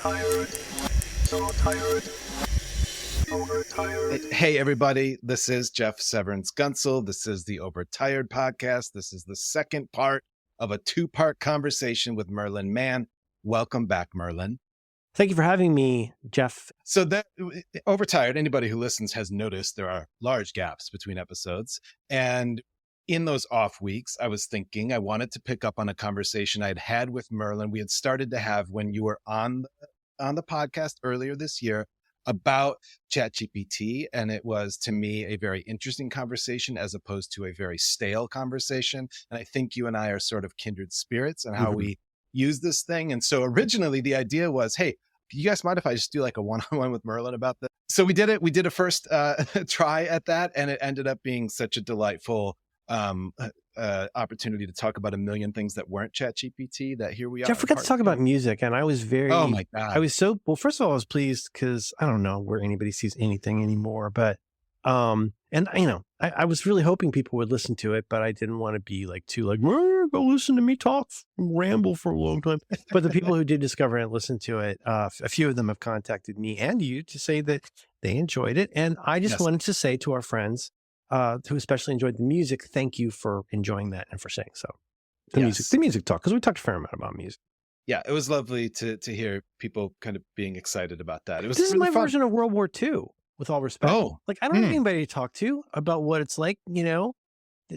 Overtired. So tired. Overtired. Hey, everybody. This is Jeff Severns Gunzel. This is the Overtired podcast. This is the second part of a two-part conversation with Merlin Mann. Welcome back, Merlin. Thank you for having me, Jeff. So that Overtired, anybody who listens has noticed there are large gaps between episodes. And in those off weeks, I was thinking I wanted to pick up on a conversation I'd had with Merlin. We had started to have when you were on the podcast earlier this year about ChatGPT. And it was, to me, a very interesting conversation as opposed to a very stale conversation. And I think you and I are sort of kindred spirits and how we use this thing. And so originally the idea was, hey, you guys mind if I just do like a one-on-one with Merlin about this? So we did it. We did a first try at that. And it ended up being such a delightful opportunity to talk about a million things that weren't ChatGPT that here we are. Jeff forgot to talk about music, and I was very, oh my God. I was so, well, first of all, I was pleased because I don't know where anybody sees anything anymore, but, and you know, I was really hoping people would listen to it, but I didn't want to be like too like, go listen to me talk, ramble for a long time. But the people who did discover and listen to it, a few of them have contacted me and you to say that they enjoyed it. And I just wanted to say to our friends, who especially enjoyed the music, thank you for enjoying that and for saying so. The music talk, because we talked a fair amount about music. Yeah, it was lovely to hear people kind of being excited about that. It was This really is my fun. version of World War II, with all respect. Oh. Like, I don't have anybody to talk to about what it's like, you know,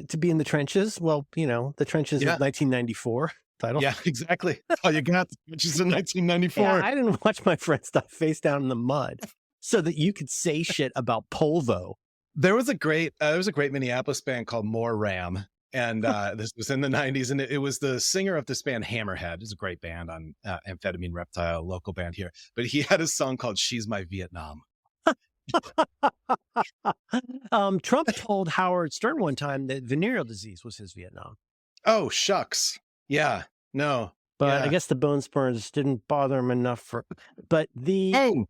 to be in the trenches. Well, you know, the trenches of 1994 title. Yeah, exactly. Oh, you got the trenches in 1994. Yeah, I didn't watch my friends die face down in the mud so that you could say shit about Polvo. There was a great Minneapolis band called More Ram, and this was in the 90s, and it was the singer of this band, Hammerhead. It's a great band on Amphetamine Reptile, local band here. But he had a song called She's My Vietnam. Trump told Howard Stern one time that venereal disease was his Vietnam. Oh, shucks. Yeah, no. But yeah. I guess the bone spurs didn't bother him enough for, but the, hello.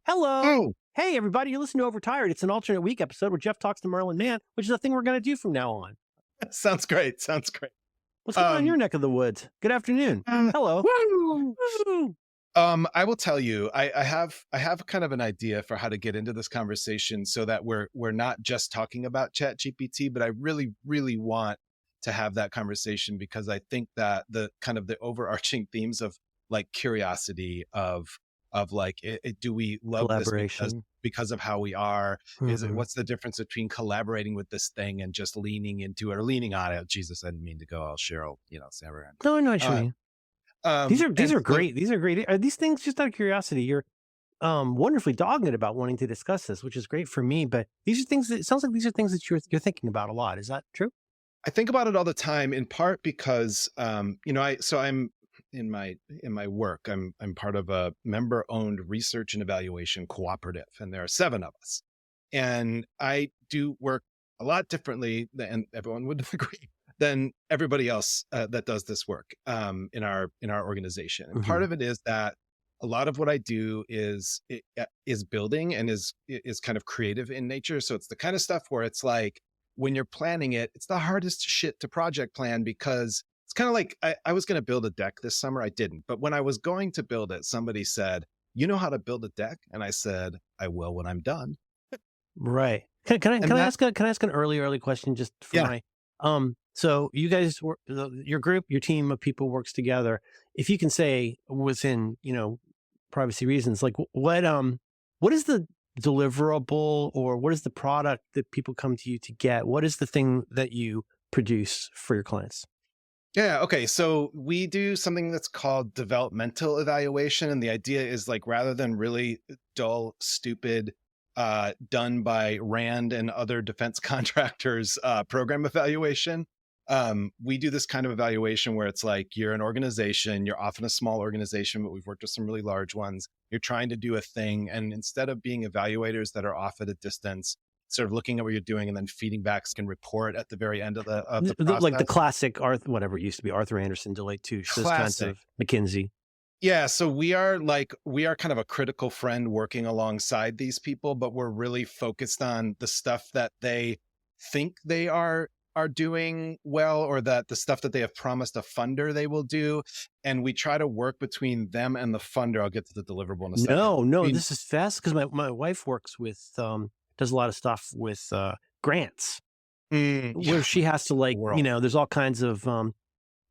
Oh. Hey, everybody, you listen to Overtired. It's an alternate week episode where Jeff talks to Merlin Mann, which is a thing we're going to do from now on. Sounds great. Sounds great. What's going on in your neck of the woods? Good afternoon. Hello. Woo! I will tell you, I have kind of an idea for how to get into this conversation so that we're not just talking about ChatGPT, but I really, really want to have that conversation because I think that the kind of the overarching themes of like curiosity of like, do we love this because of how we are? Is it, what's the difference between collaborating with this thing and just leaning into it or leaning on it? Jesus, I didn't mean to go all Cheryl, Severns. No, I know what you mean. These are great. These are great. Are these things, just out of curiosity, you're wonderfully dogged about wanting to discuss this, which is great for me, but these are things that, it sounds like these are things that you're thinking about a lot. Is that true? I think about it all the time, in part because, I'm in my work, I'm part of a member-owned research and evaluation cooperative, and there are 7 of us. And I do work a lot differently, and everyone would agree, than everybody else that does this work in our organization. And part of it is that a lot of what I do is building and is kind of creative in nature. So it's the kind of stuff where it's like when you're planning it, it's the hardest shit to project plan because it's kind of like I was going to build a deck this summer. I didn't. But when I was going to build it, somebody said, you know how to build a deck? And I said, I will when I'm done. Right. Can I ask an early question just for my, so you guys, your group, your team of people works together. If you can say within, privacy reasons, like what is the deliverable or what is the product that people come to you to get? What is the thing that you produce for your clients? Yeah. Okay. So we do something that's called developmental evaluation. And the idea is like, rather than really dull, stupid, done by Rand and other defense contractors, program evaluation, we do this kind of evaluation where it's like, you're an organization, you're often a small organization, but we've worked with some really large ones. You're trying to do a thing. And instead of being evaluators that are off at a distance, sort of looking at what you're doing and then feeding back can report at the very end of the process. Like the classic whatever it used to be, Arthur Anderson, Deloitte Touche, those kinds of McKinsey. Yeah. So we are kind of a critical friend working alongside these people, but we're really focused on the stuff that they think they are are doing well, or that the stuff that they have promised a funder they will do, and we try to work between them and the funder. I'll get to the deliverable in a second. No, this is fast because my wife works with does a lot of stuff with grants where she has to there's all kinds of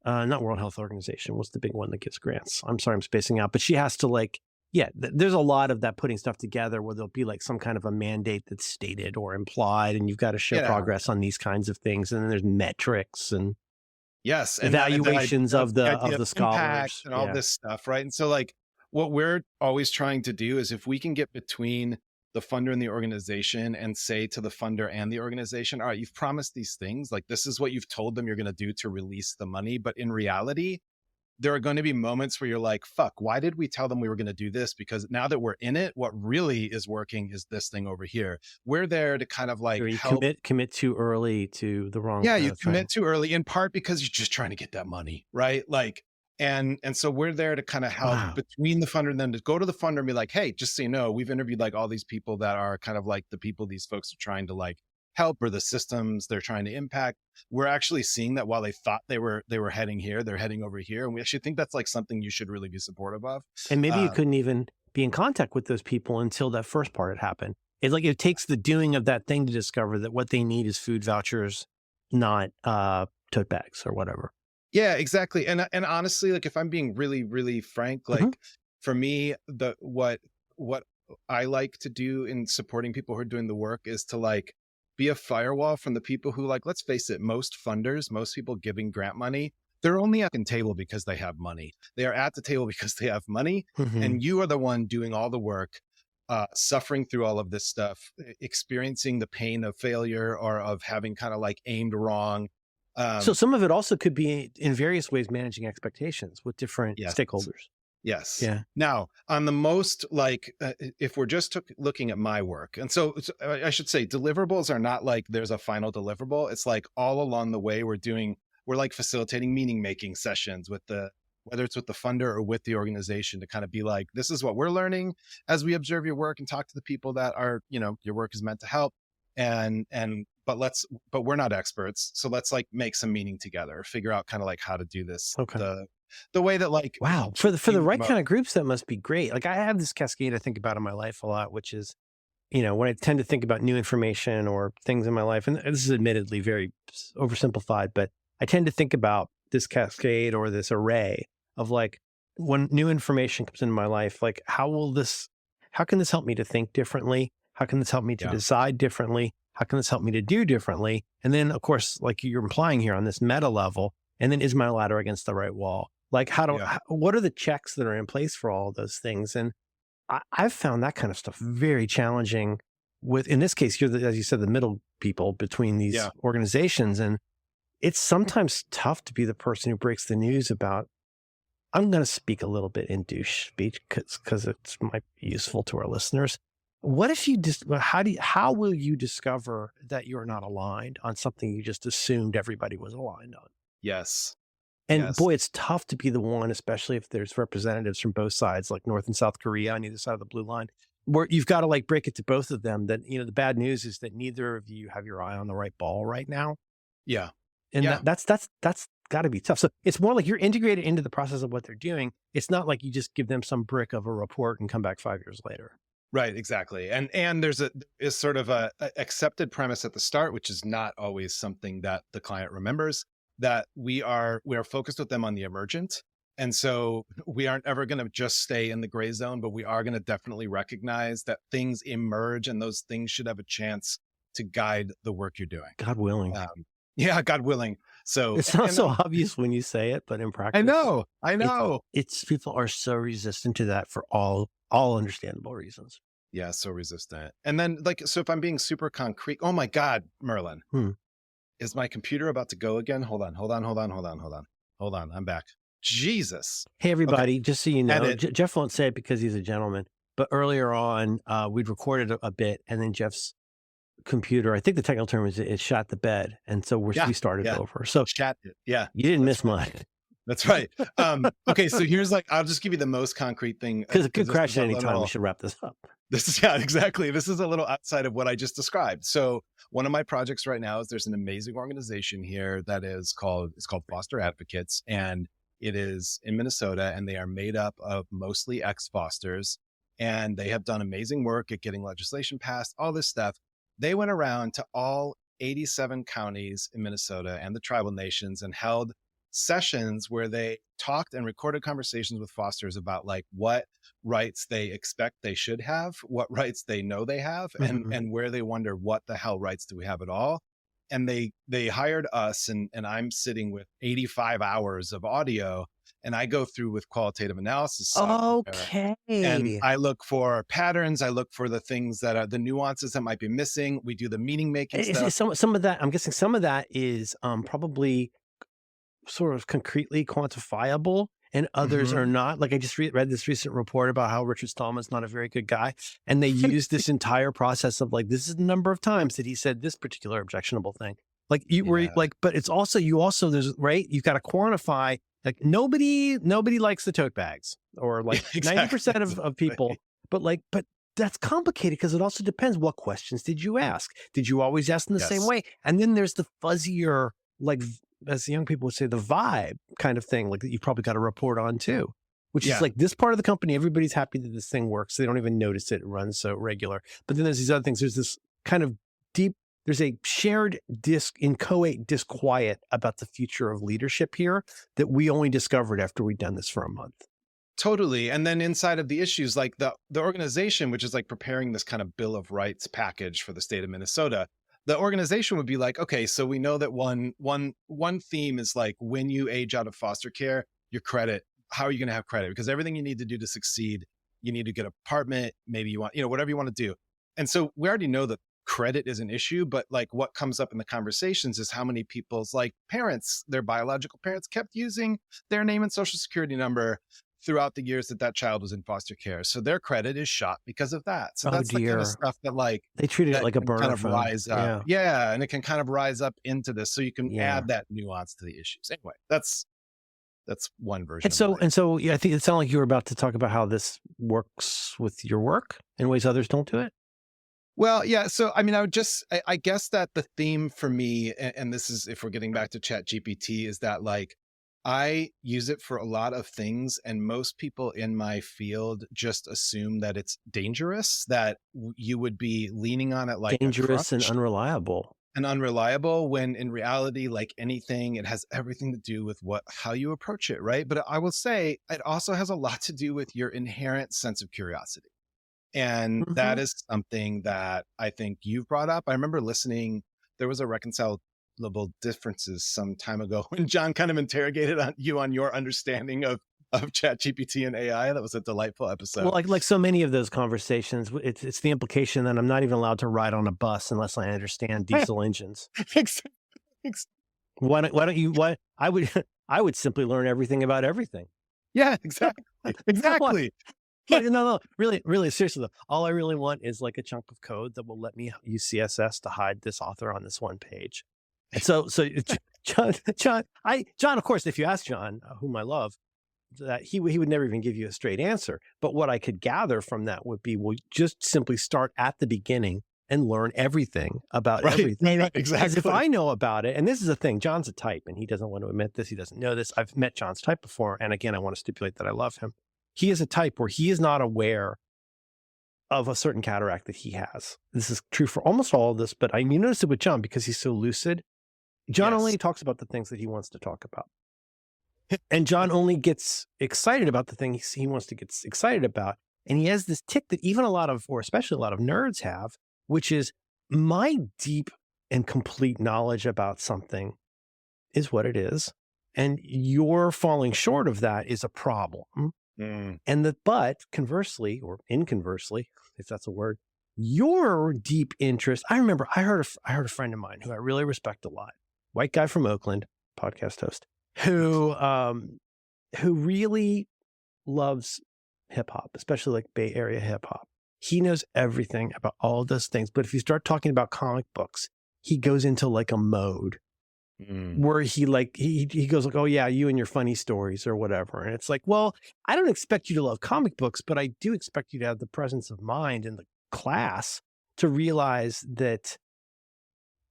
not World Health Organization. What's the big one that gives grants? I'm sorry, I'm spacing out, but she has to there's a lot of that putting stuff together where there'll be some kind of a mandate that's stated or implied, and you've got to show progress on these kinds of things. And then there's metrics and yes, and evaluations of the scholars and all this stuff, right? And so what we're always trying to do is, if we can get between the funder and the organization and say to the funder and the organization, all right, you've promised these things, this is what you've told them you're going to do to release the money, but in reality, there are going to be moments where you're like, fuck, why did we tell them we were going to do this? Because now that we're in it, what really is working is this thing over here. We're there to kind of help. Commit too early to the wrong. Yeah, you commit too early, in part because you're just trying to get that money, right? And so we're there to kind of help between the funder and them, to go to the funder and be like, hey, just so you know, we've interviewed all these people that are kind of the people these folks are trying to help, or the systems they're trying to impact. We're actually seeing that while they thought they were heading here, they're heading over here. And we actually think that's something you should really be supportive of. And maybe you couldn't even be in contact with those people until that first part had happened. It's it takes the doing of that thing to discover that what they need is food vouchers, not tote bags or whatever. Yeah, exactly. And honestly, if I'm being really, really frank, for me, what I like to do in supporting people who are doing the work is to be a firewall from the people who, let's face it, most funders, most people giving grant money, they're only at the table because they have money. They are at the table because they have money. And you are the one doing all the work, suffering through all of this stuff, experiencing the pain of failure or of having kind of aimed wrong. So some of it also could be in various ways managing expectations with different stakeholders. Yes. Yeah. Now, on the most if we're just looking at my work, and so I should say deliverables are not there's a final deliverable. It's all along the way we're facilitating meaning making sessions with whether it's with the funder or with the organization, to kind of be this is what we're learning as we observe your work and talk to the people that are, your work is meant to help. But we're not experts. So let's make some meaning together, figure out kind of how to do this. Okay. The way that wow, for the right kind of groups, that must be great. I have this cascade I think about in my life a lot, which is, when I tend to think about new information or things in my life, and this is admittedly very oversimplified, but I tend to think about this cascade or this array of when new information comes into my life, how can this help me to think differently? How can this help me to decide differently? How can this help me to do differently? And then, of course, you're implying here on this meta level, and then is my ladder against the right wall? What are the checks that are in place for all of those things? And I've found that kind of stuff very challenging in this case, you're as you said, the middle people between these organizations. And it's sometimes tough to be the person who breaks the news about, I'm going to speak a little bit in douche speech because it might be useful to our listeners. What if you how will you discover that you're not aligned on something you just assumed everybody was aligned on? Yes. And boy, it's tough to be the one, especially if there's representatives from both sides, like North and South Korea on either side of the blue line, where you've got to break it to both of them that, the bad news is that neither of you have your eye on the right ball right now. Yeah. And that's got to be tough. So it's more you're integrated into the process of what they're doing. It's not you just give them some brick of a report and come back 5 years later. Right, exactly. And there's is sort of a accepted premise at the start, which is not always something that the client remembers, that we are focused with them on the emergent. And so we aren't ever going to just stay in the gray zone, but we are going to definitely recognize that things emerge, and those things should have a chance to guide the work you're doing. God willing. God willing. So it's not so obvious when you say it, but in practice, I know. It's people are so resistant to that for all understandable reasons. Yeah, so resistant. And then so if I'm being super concrete, oh my God, Merlin, is my computer about to go again? Hold on. I'm back. Jesus. Hey, everybody, just so you know, Jeff won't say it because he's a gentleman, but earlier on, we'd recorded a bit, and then Jeff's computer, I think the technical term is it shot the bed. And so we started over. So shot it. Yeah. You didn't miss mine. That's right. Okay. So here's I'll just give you the most concrete thing. Because it could crash at any time. We should wrap this up. This is, yeah, exactly. This is a little outside of what I just described. So one of my projects right now is there's an amazing organization here that it's called Foster Advocates, and it is in Minnesota, and they are made up of mostly ex-fosters, and they have done amazing work at getting legislation passed, all this stuff. They went around to all 87 counties in Minnesota and the tribal nations and held sessions where they talked and recorded conversations with fosters about like what rights they expect they should have, what rights they know they have, and where they wonder what the hell rights do we have at all. And they hired us, and I'm sitting with 85 hours of audio, and I go through with qualitative analysis software, Okay. and I look for patterns. I look for the things that are the nuances that might be missing. We do the meaning making stuff. Some of that, I'm guessing some of that is probably sort of concretely quantifiable, and others are not. Like I just read this recent report about how Richard Stallman's not a very good guy, and they used this entire process of like, this is the number of times that he said this particular objectionable thing. Like you were like, but it's also there's right. You've got to quantify. Like nobody likes the tote bags, or like 90% of people. But that's complicated because it also depends. What questions did you ask? Did you always ask them the same way? And then there's the fuzzier, like, as the young people would say, the vibe kind of thing, like that you probably got to report on too, which is like this part of the company, everybody's happy that this thing works. They don't even notice it runs so regular. But then there's these other things. There's this kind of deep, there's a shared inchoate disquiet about the future of leadership here that we only discovered after we'd done this for a month. Totally. And then inside of the issues, like the organization, which is like preparing this kind of Bill of Rights package for the state of Minnesota, the organization would be like, okay, so we know that one theme is like, when you age out of foster care, your credit, how are you going to have credit? Because everything you need to do to succeed, you need to get an apartment, maybe you want, whatever you want to do. And so we already know that credit is an issue, but like what comes up in the conversations is how many people's like parents, their biological parents, kept using their name and social security number throughout the years that child was in foster care. So their credit is shot because of that. So that's the kind of stuff that like they treated it like a burner kind of phone. Rise up. Yeah. And it can kind of rise up into this. So you can add that nuance to the issues. Anyway, that's one version. And so yeah, I think it sounded like you were about to talk about how this works with your work in ways others don't do it. Well, yeah. So, I mean, I guess that the theme for me, and this is, if we're getting back to ChatGPT, is that like, I use it for a lot of things, and most people in my field just assume that it's dangerous, that you would be leaning on it like dangerous and unreliable. When in reality, like anything, it has everything to do with how you approach it, right? But I will say it also has a lot to do with your inherent sense of curiosity. And that is something that I think you've brought up. I remember listening, there was a reconcilable differences some time ago when John kind of interrogated you on your understanding of ChatGPT and AI. That was a delightful episode. Well, like so many of those conversations, it's the implication that I'm not even allowed to ride on a bus unless I understand diesel engines. Why don't you? I would simply learn everything about everything. Yeah, exactly. Exactly. No, really, seriously though, all I really want is like a chunk of code that will let me use CSS to hide this author on this one page. And so John, of course, if you ask John, whom I love, that he would never even give you a straight answer. But what I could gather from that would be, well, just simply start at the beginning and learn everything about everything. Exactly. As if I know about it. And this is the thing, John's a type, and he doesn't want to admit this. He doesn't know this. I've met John's type before. And again, I want to stipulate that I love him. He is a type where he is not aware of a certain cataract that he has. This is true for almost all of this, but you notice it with John because he's so lucid. John only talks about the things that he wants to talk about. And John only gets excited about the things he wants to get excited about. And he has this tick that even especially a lot of nerds have, which is, my deep and complete knowledge about something is what it is. And your falling short of that is a problem. But conversely, or inconversely, if that's a word, your deep interest. I remember I heard a friend of mine who I really respect a lot, white guy from Oakland, podcast host, who really loves hip hop, especially like Bay Area hip hop. He knows everything about all of those things. But if you start talking about comic books, he goes into like a mode where he goes like, oh yeah, you and your funny stories or whatever. And it's like, well, I don't expect you to love comic books, but I do expect you to have the presence of mind in the class to realize that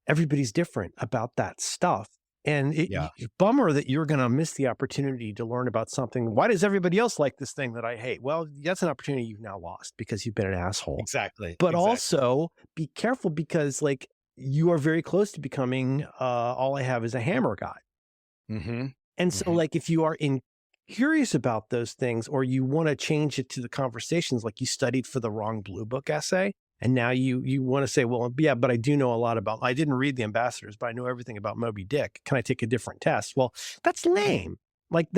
everybody's different about that stuff. And it's bummer that you're going to miss the opportunity to learn about something. Why does everybody else like this thing that I hate? Well, that's an opportunity you've now lost because you've been an asshole. Exactly. But also be careful because like you are very close to becoming all I have is a hammer guy. Mm-hmm. And so like if you are curious about those things or you want to change it to the conversations, like you studied for the wrong Blue Book essay, and now you want to say, well, yeah, but I do know a lot about, I didn't read The Ambassadors, but I know everything about Moby Dick. Can I take a different test? Well, that's lame. Like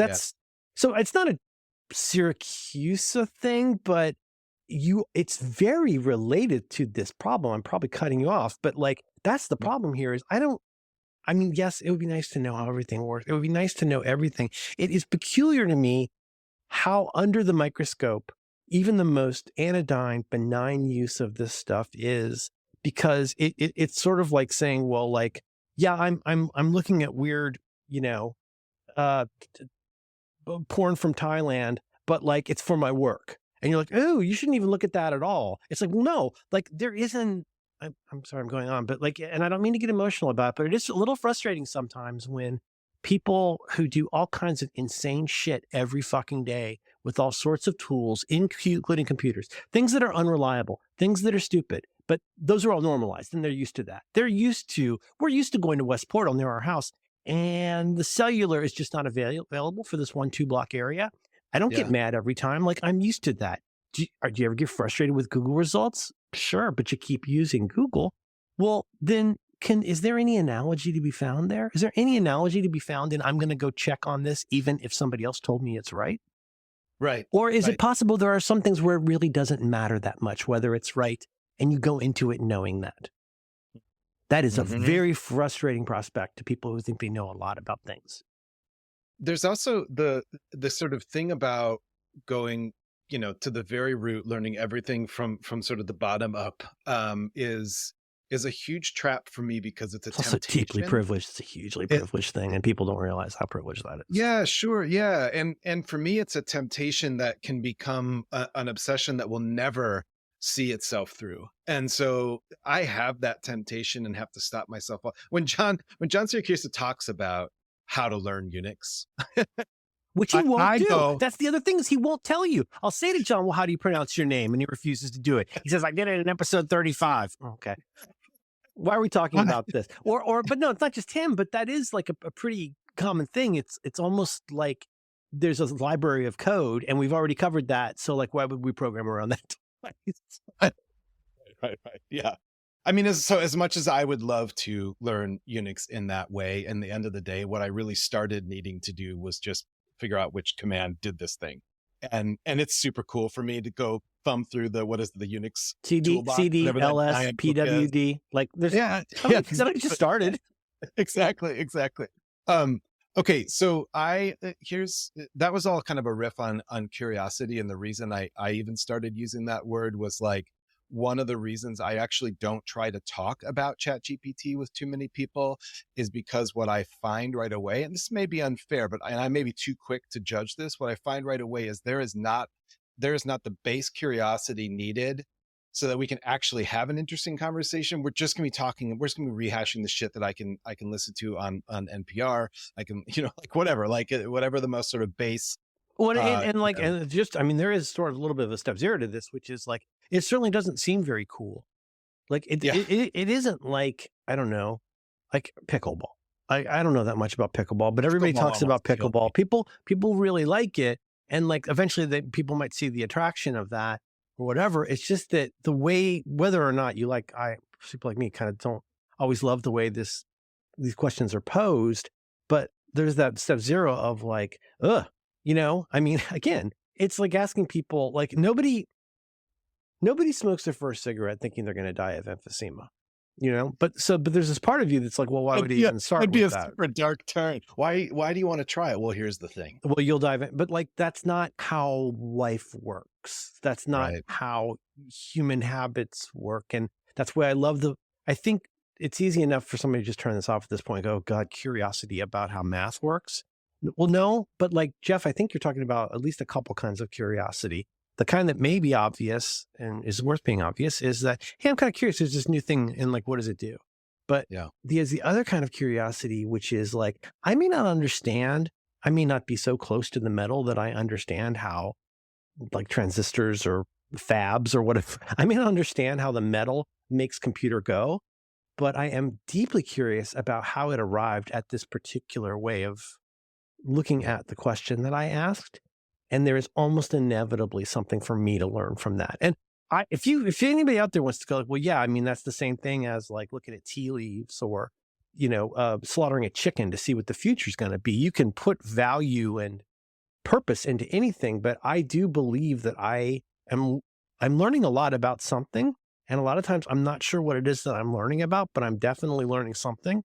so it's not a Syracuse thing, but it's very related to this problem. I'm probably cutting you off, but like, that's the problem here is yes, it would be nice to know how everything works. It would be nice to know everything. It is peculiar to me how under the microscope, even the most anodyne, benign use of this stuff is, because it's sort of like saying, well, like, yeah, I'm looking at weird, porn from Thailand, but like it's for my work. And you're like, oh, you shouldn't even look at that at all. It's like, well, no, like there isn't, I'm sorry, I'm going on, but like, and I don't mean to get emotional about it, but it is a little frustrating sometimes when people who do all kinds of insane shit every fucking day with all sorts of tools, including computers, things that are unreliable, things that are stupid, but those are all normalized and they're used to that. We're used to going to West Portal near our house and the cellular is just not available for this 1-2 block area. I don't get mad every time. Like I'm used to that. Do you ever get frustrated with Google results? Sure, but you keep using Google. Well, then is there any analogy to be found there? Is there any analogy to be found in I'm going to go check on this even if somebody else told me it's right? Right. Or is it possible there are some things where it really doesn't matter that much whether it's right and you go into it knowing that? That is a very frustrating prospect to people who think they know a lot about things. There's also the sort of thing about going, to the very root, learning everything from sort of the bottom up, is a huge trap for me because it's also deeply privileged. It's a hugely privileged thing, and people don't realize how privileged that is. Yeah, sure. Yeah. And for me, it's a temptation that can become an obsession that will never see itself through. And so I have that temptation and have to stop myself. When John Syracuse talks about how to learn Unix, which he won't do. That's the other thing is he won't tell you. I'll say to John, well, how do you pronounce your name? And he refuses to do it. He says, I did it in episode 35. Okay. Why are we talking about this? But no, it's not just him, but that is like a pretty common thing. It's almost like there's a library of code and we've already covered that. So like, why would we program around that? Right. Yeah. I mean, as much as I would love to learn Unix in that way, in the end of the day, what I really started needing to do was just figure out which command did this thing. And it's super cool for me to go thumb through the Unix CD, LS, PWD. Like there's that just started. Exactly. Okay, so that was all kind of a riff on curiosity, and the reason I even started using that word was like one of the reasons I actually don't try to talk about ChatGPT with too many people is because what I find right away, and this may be unfair, but I may be too quick to judge this, what I find right away is there is not the base curiosity needed so that we can actually have an interesting conversation. We're just going to be rehashing the shit that I can listen to on NPR. I can, like whatever the most sort of base. Well, there is sort of a little bit of a step zero to this, which is like, it certainly doesn't seem very cool. Like it isn't like, I don't know, like pickleball. I don't know that much about pickleball, but everybody talks about pickleball. People really like it. And like, eventually people might see the attraction of that or whatever. It's just that the way, whether or not you like, people like me kind of don't always love the way these questions are posed, but there's that step zero of like, I mean, again, it's like asking people, like nobody smokes their first cigarette thinking they're going to die of emphysema, but there's this part of you that's like, well, why would he even start with that? It'd be a super dark turn. Why do you want to try it? Well, here's the thing. Well, you'll dive in, but like, that's not how life works. That's not how human habits work. And that's why I think it's easy enough for somebody to just turn this off at this point and go, oh, God, curiosity about how math works. Well, no, but like Jeff, I think you're talking about at least a couple kinds of curiosity. The kind that may be obvious and is worth being obvious is that, hey, I'm kind of curious. There's this new thing and like, what does it do? But there's the other kind of curiosity, which is like, I may not understand. I may not be so close to the metal that I understand how like transistors or fabs or whatever. I may not understand how the metal makes computer go, but I am deeply curious about how it arrived at this particular way of looking at the question that I asked. And there is almost inevitably something for me to learn from that. And if anybody out there wants to go, well, yeah, I mean, that's the same thing as like looking at tea leaves or, slaughtering a chicken to see what the future is going to be. You can put value and purpose into anything, but I do believe that I'm learning a lot about something. And a lot of times I'm not sure what it is that I'm learning about, but I'm definitely learning something.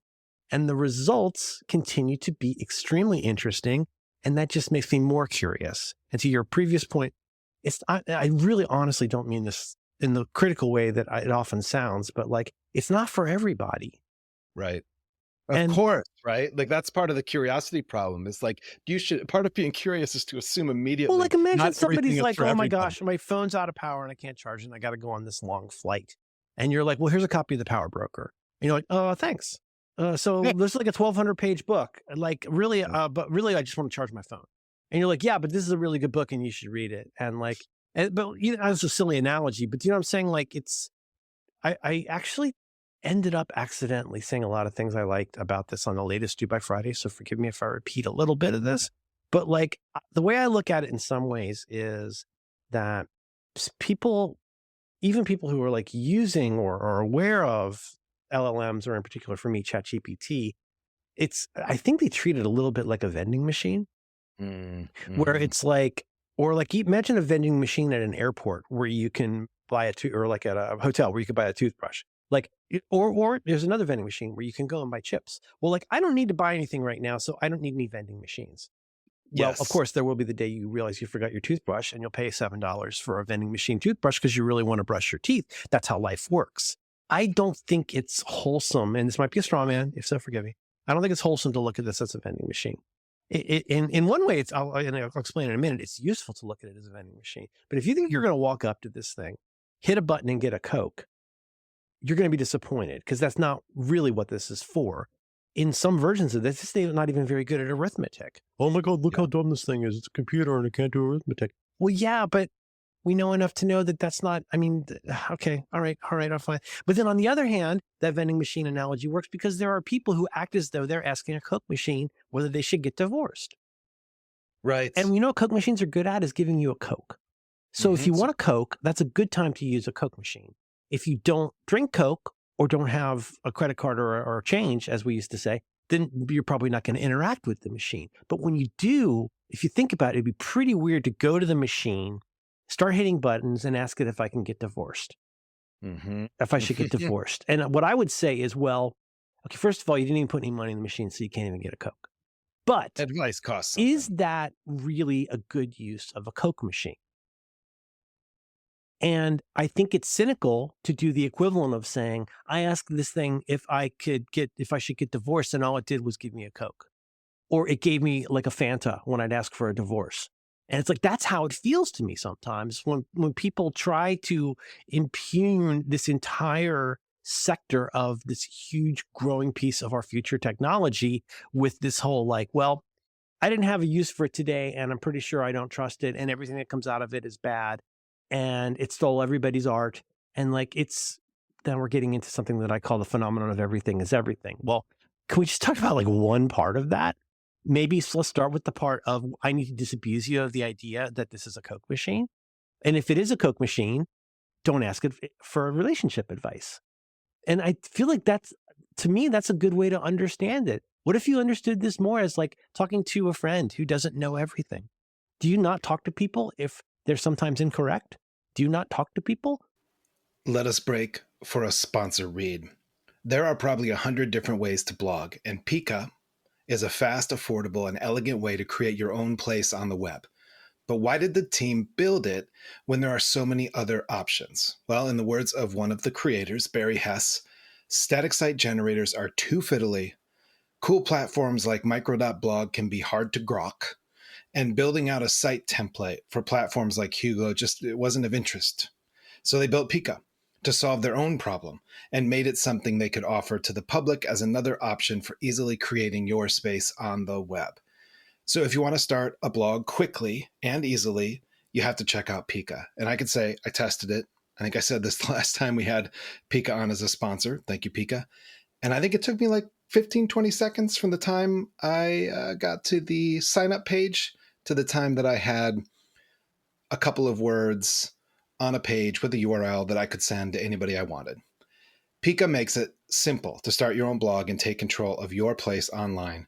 And the results continue to be extremely interesting. And that just makes me more curious. And to your previous point, I really honestly don't mean this in the critical way that it often sounds, but like, it's not for everybody. Right. Of course, right? Like that's part of the curiosity problem. It's like part of being curious is to assume immediately. Well, like imagine somebody's like, oh my gosh, my phone's out of power and I can't charge it and I got to go on this long flight. And you're like, well, here's a copy of The Power Broker. And you're like, oh, thanks. So this is like a 1,200 page book. Like really, but really I just want to charge my phone. And you're like, yeah, but this is a really good book and you should read it. And like, but that's a silly analogy, but you know what I'm saying? Like I actually ended up accidentally saying a lot of things I liked about this on the latest Due by Friday. So forgive me if I repeat a little bit of this, but like the way I look at it in some ways is that even people who are like using or are aware of LLMs, or in particular for me, ChatGPT, I think they treat it a little bit like a vending machine where it's like, or like imagine a vending machine at an airport where you can buy or like at a hotel where you can buy a toothbrush. Like, or there's another vending machine where you can go and buy chips. Well, like I don't need to buy anything right now, so I don't need any vending machines. Well, of course, there will be the day you realize you forgot your toothbrush and you'll pay $7 for a vending machine toothbrush because you really want to brush your teeth. That's how life works. I don't think it's wholesome, and this might be a straw man, if so, forgive me. I don't think it's wholesome to look at this as a vending machine. In one way, I'll explain in a minute, it's useful to look at it as a vending machine. But if you think you're going to walk up to this thing, hit a button and get a Coke, you're going to be disappointed because that's not really what this is for. In some versions of this, they're not even very good at arithmetic. Oh my God, look how dumb this thing is. It's a computer and it can't do arithmetic. Well, yeah, but we know enough to know that that's not, I mean, okay, all right, I'm fine. But then on the other hand, that vending machine analogy works because there are people who act as though they're asking a Coke machine whether they should get divorced. Right. And we know what Coke machines are good at is giving you a Coke. So if you want a Coke, that's a good time to use a Coke machine. If you don't drink Coke or don't have a credit card or change, as we used to say, then you're probably not going to interact with the machine. But when you do, if you think about it, it'd be pretty weird to go to the machine, start hitting buttons and ask it if I can get divorced, if I should get divorced. And what I would say is, well, okay, first of all, you didn't even put any money in the machine, so you can't even get a Coke. But advice costs something. Is that really a good use of a Coke machine? And I think it's cynical to do the equivalent of saying, I asked this thing if I should get divorced, and all it did was give me a Coke. Or it gave me like a Fanta when I'd ask for a divorce. And it's like, that's how it feels to me sometimes when people try to impugn this entire sector of this huge growing piece of our future technology with this whole like, well, I didn't have a use for it today, and I'm pretty sure I don't trust it, and everything that comes out of it is bad, and it stole everybody's art. And like, then we're getting into something that I call the phenomenon of everything is everything. Well, can we just talk about like one part of that? Maybe let's start with the part of I need to disabuse you of the idea that this is a Coke machine. And if it is a Coke machine, don't ask it for relationship advice. And I feel like to me, that's a good way to understand it. What if you understood this more as like talking to a friend who doesn't know everything? Do you not talk to people if they're sometimes incorrect? Do you not talk to people? Let us break for a sponsor read. There are probably 100 different ways to blog, and Pika is a fast, affordable, and elegant way to create your own place on the web. But why did the team build it when there are so many other options? Well, in the words of one of the creators, Barry Hess, Static site generators are too fiddly. Cool platforms like micro.blog can be hard to grok. And building out a site template for platforms like Hugo it wasn't of interest. So they built Pika to solve their own problem and made it something they could offer to the public as another option for easily creating your space on the web. So if you want to start a blog quickly and easily, you have to check out Pika. And I can say I tested it. I think I said this the last time we had Pika on as a sponsor. Thank you, Pika. And I think it took me like 15, 20 seconds from the time I got to the sign up page to the time that I had a couple of words on a page with a URL that I could send to anybody I wanted. Pika makes it simple to start your own blog and take control of your place online.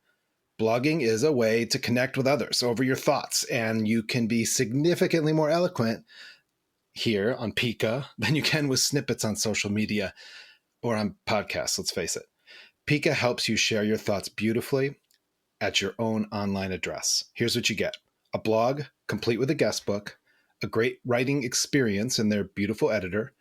Blogging is a way to connect with others over your thoughts, and you can be significantly more eloquent here on Pika than you can with snippets on social media or on podcasts, let's face it. Pika helps you share your thoughts beautifully at your own online address. Here's what you get: a blog complete with a guest book, a great writing experience in their beautiful editor,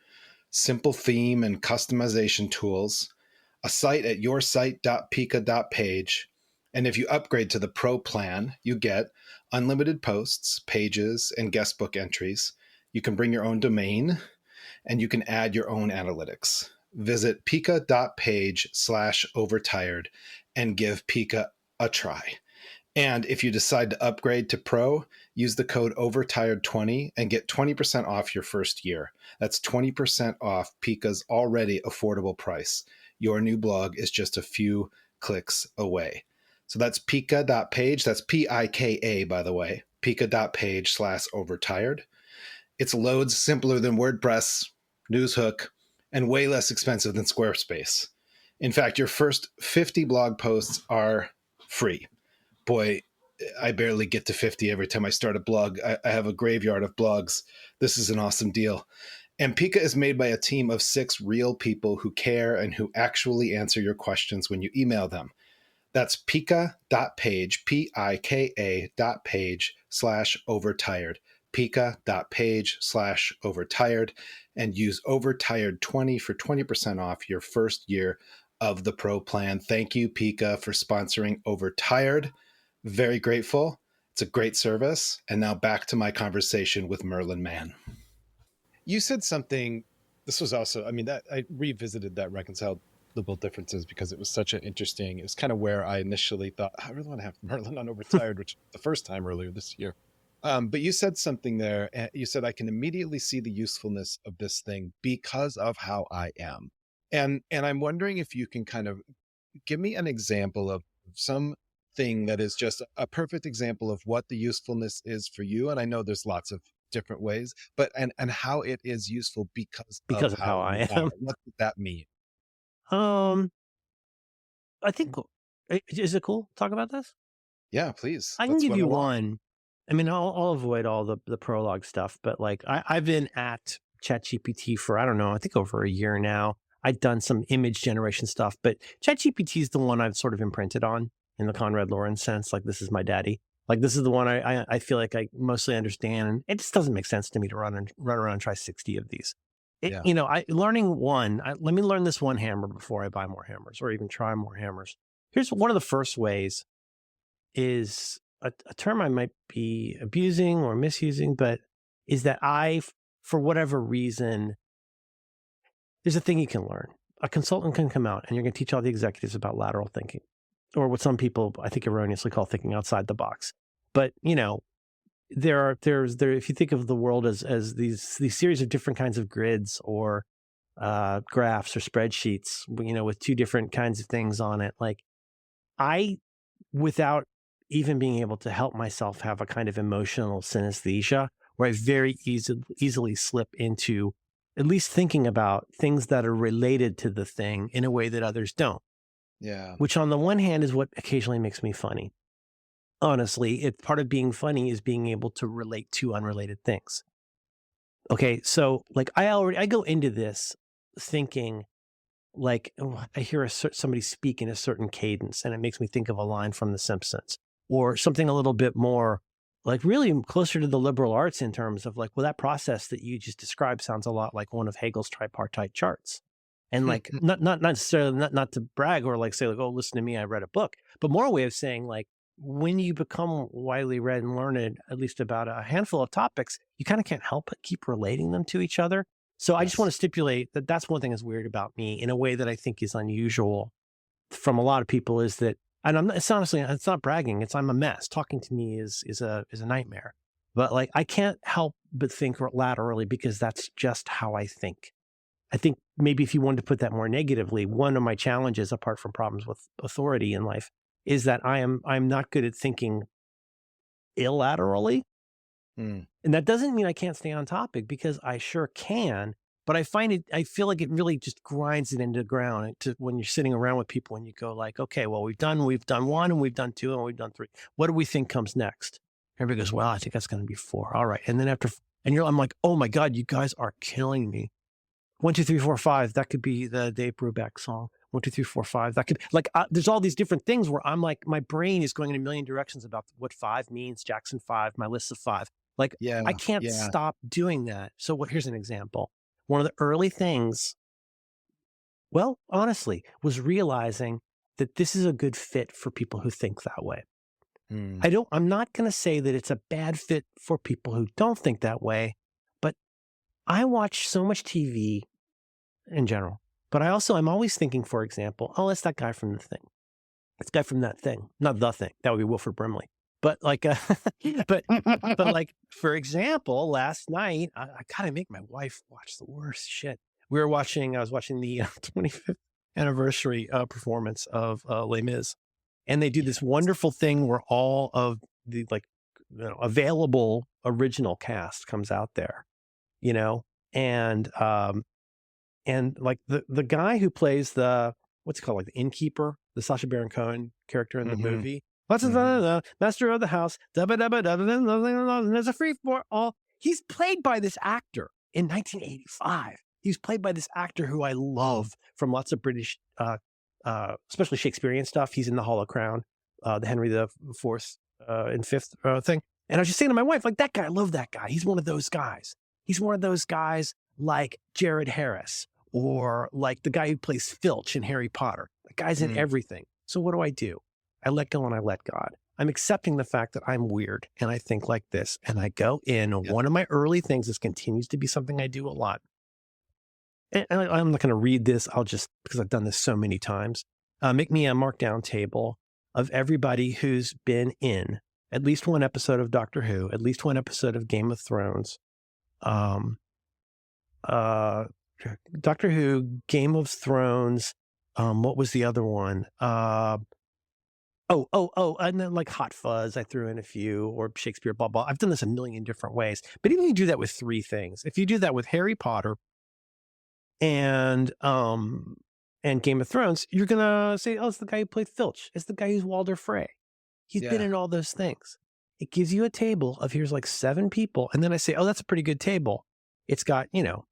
simple theme and customization tools, a site at yoursite.pika.page, and if you upgrade to the Pro plan, you get unlimited posts, pages, and guest book entries. You can bring your own domain, and you can add your own analytics. Visit pika.page/overtired and give Pika a try. And if you decide to upgrade to Pro, use the code Overtired20 and get 20% off your first year. That's 20% off Pika's already affordable price. Your new blog is just a few clicks away. So that's pika.page. That's Pika, by the way. Pika.page/overtired. It's loads simpler than WordPress, Newshook, and way less expensive than Squarespace. In fact, your first 50 blog posts are free. Boy, I barely get to 50 every time I start a blog. I have a graveyard of blogs. This is an awesome deal. And Pika is made by a team of 6 real people who care and who actually answer your questions when you email them. That's pika.page, pika.page/overtired, pika.page/overtired, and use Overtired20 for 20% off your first year of the Pro plan. Thank you, Pika, for sponsoring Overtired. Very grateful. It's a great service. And now back to my conversation with Merlin Mann. You said something, this was also, that I revisited that reconcilable differences because it was such an interesting, it was kind of where I initially thought, I really want to have Merlin on Overtired, which the first time earlier this year. But you said something there. You said, I can immediately see the usefulness of this thing because of how I am. And I'm wondering if you can kind of give me an example of some thing that is just a perfect example of what the usefulness is for you. And I know there's lots of different ways, but and how it is useful because of how I am. What does that mean? I think, is it cool to talk about this? Yeah, please. I can give you one. I'll avoid all the prologue stuff, but like I've been at ChatGPT for, I don't know, I think over a year now. I've done some image generation stuff, but ChatGPT is the one I've sort of imprinted on in the Conrad Lorenz sense. Like, this is my daddy. Like, this is the one I feel like I mostly understand. And it just doesn't make sense to me to run around and try 60 of these. Learning one, let me learn this one hammer before I buy more hammers or even try more hammers. Here's one of the first ways is a term I might be abusing or misusing, but is that for whatever reason, there's a thing you can learn. A consultant can come out and you're going to teach all the executives about lateral thinking, or what some people, I think, erroneously call thinking outside the box. But, there's if you think of the world as these series of different kinds of grids or graphs or spreadsheets, with 2 different kinds of things on it, like without even being able to help myself have a kind of emotional synesthesia where I very easily slip into at least thinking about things that are related to the thing in a way that others don't. Yeah. Which on the one hand is what occasionally makes me funny. Honestly, part of being funny is being able to relate to unrelated things. Okay, so like I go into this thinking like, I hear somebody speak in a certain cadence and it makes me think of a line from The Simpsons, or something a little bit more like really closer to the liberal arts in terms of like, well, that process that you just described sounds a lot like one of Hegel's tripartite charts. And like, not necessarily not to brag or like say like, oh, listen to me, I read a book, but more a way of saying like, when you become widely read and learned, at least about a handful of topics, you kind of can't help but keep relating them to each other. So I just want to stipulate that that's one thing that's weird about me in a way that I think is unusual from a lot of people is that, and it's honestly, it's not bragging. I'm a mess. Talking to me is a nightmare, but like, I can't help but think laterally because that's just how I think. I think maybe if you wanted to put that more negatively, one of my challenges, apart from problems with authority in life, is that I'm not good at thinking illaterally. And that doesn't mean I can't stay on topic because I sure can, but I feel like it really just grinds it into the ground when you're sitting around with people and you go like, okay, well, we've done one and we've done two and we've done three. What do we think comes next? Everybody goes, well, I think that's going to be four. All right. And then I'm like, oh my God, you guys are killing me. 1, 2, 3, 4, 5. That could be the Dave Brubeck song. 1, 2, 3, 4, 5. That could like there's all these different things where I'm like my brain is going in a million directions about what 5 means. Jackson 5, my list of 5. Like I can't stop doing that. So here's an example. One of the early things, well, honestly, was realizing that this is a good fit for people who think that way. I'm not going to say that it's a bad fit for people who don't think that way, but I watch so much TV in general, but I'm always thinking, for example, oh, it's that guy from the thing. It's guy from that thing, not the thing. That would be Wilford Brimley. But like, but like, for example, last night, I gotta make my wife watch the worst shit. I was watching the 25th anniversary performance of Les Mis. And they do this wonderful thing where all of the available original cast comes out there, and like the guy who plays what's it called, like the innkeeper, the Sacha Baron Cohen character in the movie. What's the master of the house? There's a free for all. He's played by this actor in 1985. He's played by this actor who I love from lots of British, especially Shakespearean stuff. He's in the Hall of Crown, the Henry the Fourth and Fifth thing. And I was just saying to my wife, like, that guy, I love that guy. He's one of those guys. He's one of those guys like Jared Harris or like the guy who plays Filch in Harry Potter. The guy's in everything. So what do? I let go and I let God. I'm accepting the fact that I'm weird and I think like this. And I go in. One of my early things, this continues to be something I do a lot. And I'm not going to read this. I'll just, because I've done this so many times, make me a markdown table of everybody who's been in at least one episode of Doctor Who, at least one episode of Game of Thrones, Doctor Who, Game of Thrones. What was the other one? And then like Hot Fuzz, I threw in a few, or Shakespeare, blah, blah. I've done this a million different ways. But even if you do that with 3 things, if you do that with Harry Potter and Game of Thrones, you're going to say, oh, it's the guy who played Filch. It's the guy who's Walder Frey. He's been in all those things. It gives you a table of here's like 7 people. And then I say, oh, that's a pretty good table. It's got, you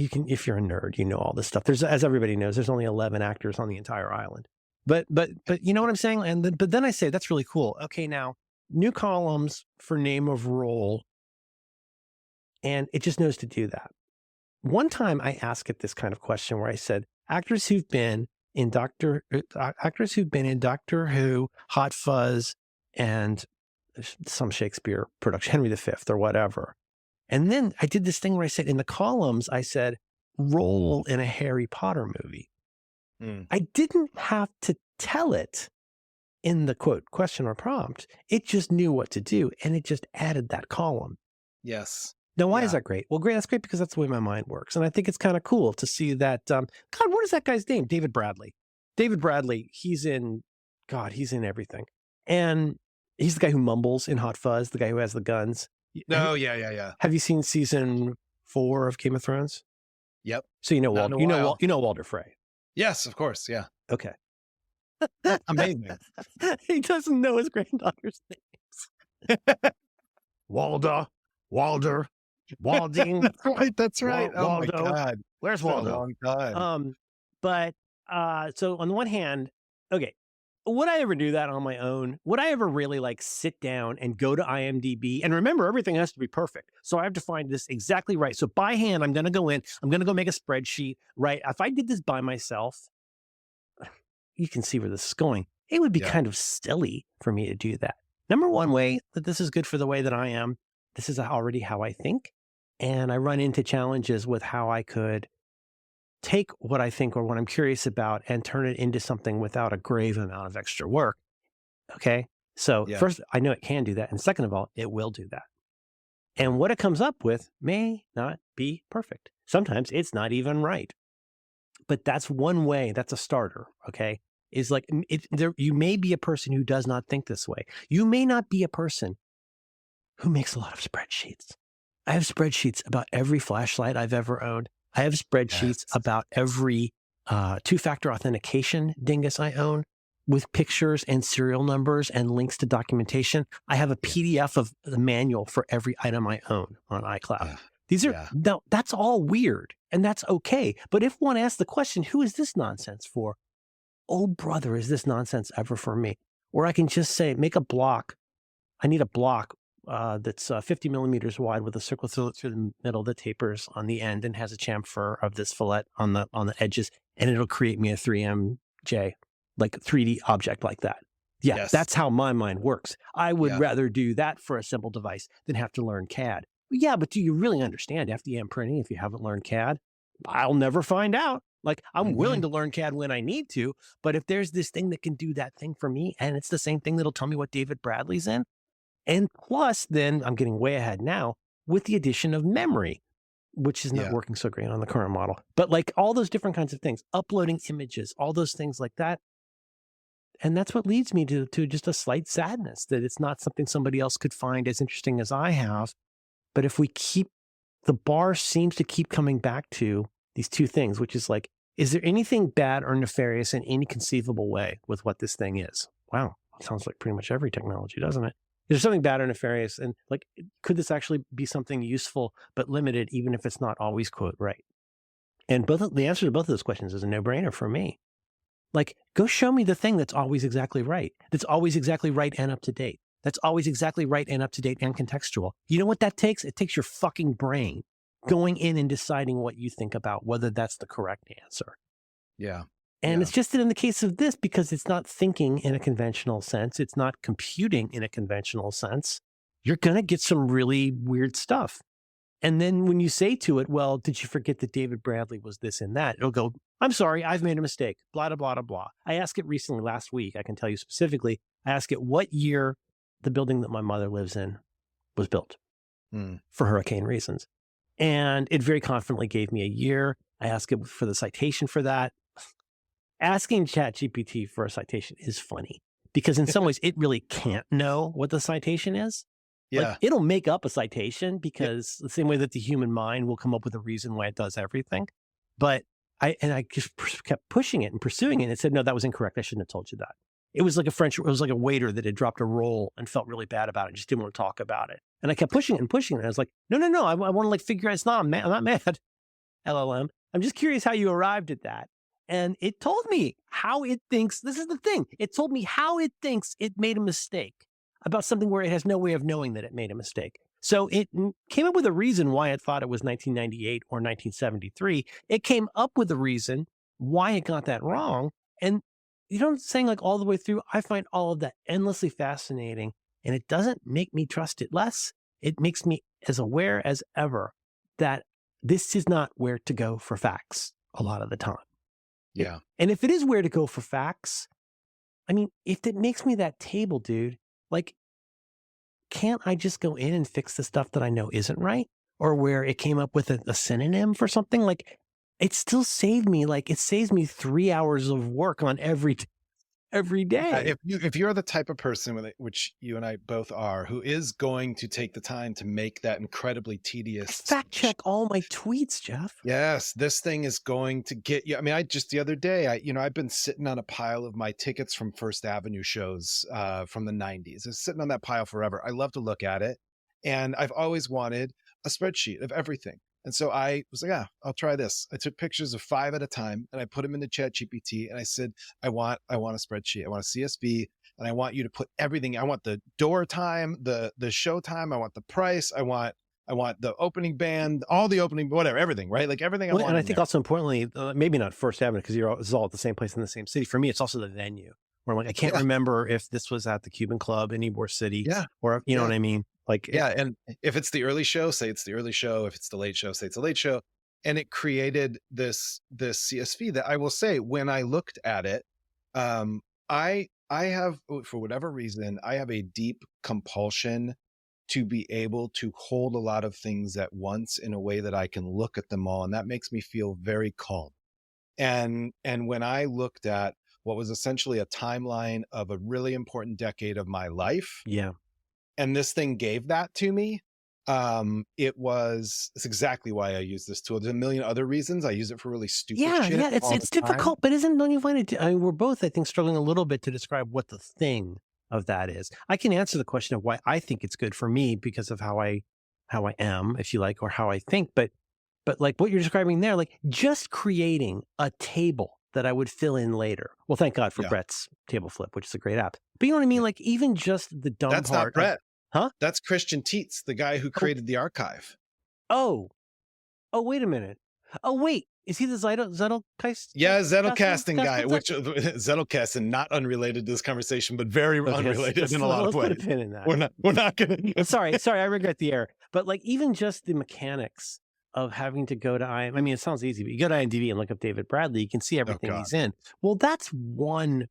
can, if you're a nerd, all this stuff. There's, as everybody knows, there's only 11 actors on the entire island. But you know what I'm saying? But then I say, that's really cool. Okay, now new columns for name of role. And it just knows to do that. One time I asked it this kind of question where I said, actors who've been in Doctor Who, Hot Fuzz, and some Shakespeare production, Henry V or whatever. And then I did this thing where I said, in the columns, I said, role in a Harry Potter movie. I didn't have to tell it in the quote, question or prompt. It just knew what to do. And it just added that column. Yes. Now, why is that great? Well, great. That's great because that's the way my mind works. And I think it's kind of cool to see that. God, what is that guy's name? David Bradley. David Bradley, he's in everything. And he's the guy who mumbles in Hot Fuzz, the guy who has the guns. Oh, yeah. Have you seen season 4 of Game of Thrones? Yep. So you know Walder Frey. Yes, of course. Yeah. Okay. Amazing. He doesn't know his granddaughter's names. Walder, Walding. That's right. Oh my God. Where's It's been Waldo? a long time. So on the one hand, okay, would I ever do that on my own? Would I ever really like sit down and go to IMDb? And remember, everything has to be perfect. So I have to find this exactly right. So by hand, I'm going to go in, I'm going to go make a spreadsheet, right? If I did this by myself, you can see where this is going. It would be Yeah. kind of silly for me to do that. Number one way that this is good for the way that I am, this is already how I think. And I run into challenges with how I could take what I think or what I'm curious about and turn it into something without a grave amount of extra work. Okay. So Yeah. first, I know it can do that. And second of all, it will do that. And what it comes up with may not be perfect. Sometimes it's not even right. But that's one way. That's a starter. Okay. Is like, you may be a person who does not think this way. You may not be a person who makes a lot of spreadsheets. I have spreadsheets about every flashlight I've ever owned. I have spreadsheets about every two-factor authentication dingus I own with pictures and serial numbers and links to documentation. I have a PDF of the manual for every item I own on iCloud. These are, now that's all weird and that's okay. But if one asks the question, who is this nonsense for? Oh, brother, is this nonsense ever for me? Or I can just say, make a block. I need a block that's 50 millimeters wide with a circle through the middle that tapers on the end and has a chamfer of this fillet on the edges, and it'll create me a 3MJ, like 3D object like that. Yeah, that's how my mind works. I would rather do that for a simple device than have to learn CAD. Yeah, but do you really understand FDM printing if you haven't learned CAD? I'll never find out. Like, I'm willing to learn CAD when I need to, but if there's this thing that can do that thing for me, and it's the same thing that'll tell me what David Bradley's in, and plus, then I'm getting way ahead now with the addition of memory, which is not working so great on the current model. But like all those different kinds of things, uploading images, all those things like that. And that's what leads me to just a slight sadness that it's not something somebody else could find as interesting as I have. But if we keep, the bar seems to keep coming back to these two things, which is like, is there anything bad or nefarious in any conceivable way with what this thing is? Wow, sounds like pretty much every technology, doesn't it? There's something bad or nefarious, and like, could this actually be something useful but limited, even if it's not always quote right? And the answer to both of those questions is a no-brainer for me. Like, go show me the thing that's always exactly right, that's always exactly right and up to date, that's always exactly right and up to date and contextual. You know what that takes? It takes your fucking brain going in and deciding what you think about whether that's the correct answer. Yeah. And it's just that in the case of this, because it's not thinking in a conventional sense, it's not computing in a conventional sense, you're going to get some really weird stuff. And then when you say to it, well, did you forget that David Bradley was this and that? It'll go, I'm sorry, I've made a mistake, blah, blah, blah, blah, blah. I asked it recently last week. I can tell you specifically, I asked it what year the building that my mother lives in was built for hurricane reasons. And it very confidently gave me a year. I asked it for the citation for that. Asking ChatGPT for a citation is funny because in some ways it really can't know what the citation is. Yeah. Like, it'll make up a citation because the same way that the human mind will come up with a reason why it does everything. But I just kept pushing it and pursuing it. And it said, no, that was incorrect. I shouldn't have told you that. It was like it was like a waiter that had dropped a roll and felt really bad about it. Just didn't want to talk about it. And I kept pushing it and pushing it. I was like, no. I want to like figure out it's not, I'm not mad. LLM. I'm just curious how you arrived at that. And it told me how it thinks. This is the thing. It told me how it thinks it made a mistake about something where it has no way of knowing that it made a mistake. So it came up with a reason why it thought it was 1998 or 1973. It came up with a reason why it got that wrong. And you know what I'm saying? Like all the way through, I find all of that endlessly fascinating. And it doesn't make me trust it less. It makes me as aware as ever that this is not where to go for facts a lot of the time. Yeah. And if it is where to go for facts, I mean, if it makes me that table, dude, like, can't I just go in and fix the stuff that I know isn't right? Or where it came up with a synonym for something? Like, it still saved me, like, it saves me 3 hours of work on every day. If you're the type of person, which you and I both are, who is going to take the time to make that incredibly tedious fact check all my tweets, Jeff. Yes, this thing is going to get you. I mean, I just the other day, I've been sitting on a pile of my tickets from First Avenue shows from the 90s. It's sitting on that pile forever. I love to look at it. And I've always wanted a spreadsheet of everything. And so I was like, I'll try this. I took pictures of 5 at a time and I put them into ChatGPT and I said, I want a spreadsheet. I want a CSV and I want you to put everything. I want the door time, the show time. I want the price. I want the opening band, all the opening, whatever, everything, right? Like everything I want. And I think also importantly, maybe not First Avenue because it's all at the same place in the same city. For me, it's also the venue where I'm like, I can't remember if this was at the Cuban Club in Ybor City or, you know what I mean? Like, and if it's the early show, say it's the early show. If it's the late show, say it's the late show. And it created this CSV that I will say, when I looked at it, I have, for whatever reason, I have a deep compulsion to be able to hold a lot of things at once in a way that I can look at them all. And that makes me feel very calm. And when I looked at what was essentially a timeline of a really important decade of my life. Yeah. And this thing gave that to me. It's exactly why I use this tool. There's a million other reasons. I use it for really stupid shit. Yeah, it's difficult, but don't you find it? I mean, we're both, I think, struggling a little bit to describe what the thing of that is. I can answer the question of why I think it's good for me because of how I am, if you like, or how I think. But like what you're describing there, like just creating a table that I would fill in later. Well, thank God for Brett's Table Flip, which is a great app. But you know what I mean? Like even just the dumb That's part. Not Brett. Huh? That's Christian Tietz, the guy who created the archive. Oh, wait a minute. Oh, wait. Is he the Zettelcast? Yeah, Zettelcasting guy, which Zettelcasting, not unrelated to this conversation, but very unrelated in a lot of ways. Let's put a pin in that. We're not going to. Sorry, I regret the error. But like even just the mechanics of having to go to I mean, it sounds easy, but you go to IMDb and look up David Bradley, you can see everything he's in. Well, that's one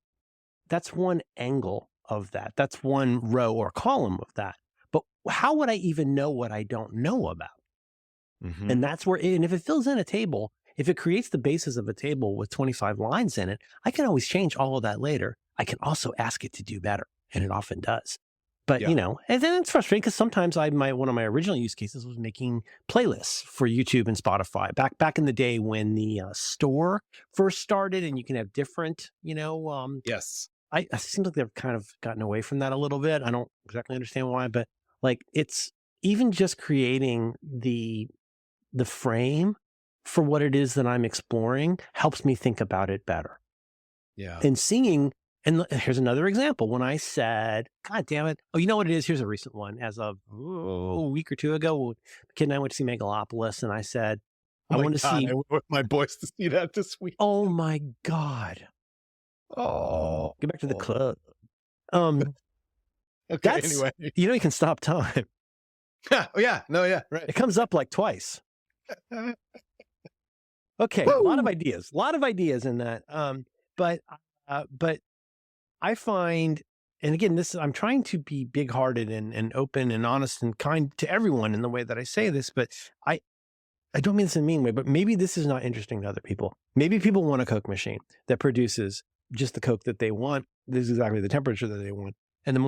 angle of that. That's one row or column of that. But how would I even know what I don't know about? Mm-hmm. And that's where, and if it fills in a table, if it creates the basis of a table with 25 lines in it, I can always change all of that later. I can also ask it to do better, and it often does. But, you know, and then it's frustrating because sometimes one of my original use cases was making playlists for YouTube and Spotify back in the day when the store first started and you can have different, yes. I seem like they've kind of gotten away from that a little bit. I don't exactly understand why, but like it's even just creating the frame for what it is that I'm exploring helps me think about it better. Yeah. And seeing, and here's another example. When I said, God damn it. Oh, you know what it is? Here's a recent one. As of a week or two ago, Kid and I went to see Megalopolis and I said, I want to see. I want my boys to see that this week. Oh my God. Oh, get back to the club. Okay. Anyway, you can stop time. Yeah. No. Yeah. Right. It comes up like twice. Okay. Woo! A lot of ideas in that. But I find, and again, I'm trying to be big-hearted and open and honest and kind to everyone in the way that I say this, but I don't mean this in a mean way, but maybe this is not interesting to other people. Maybe people want a Coke machine that produces just the Coke that they want. This is exactly the temperature that they want. And the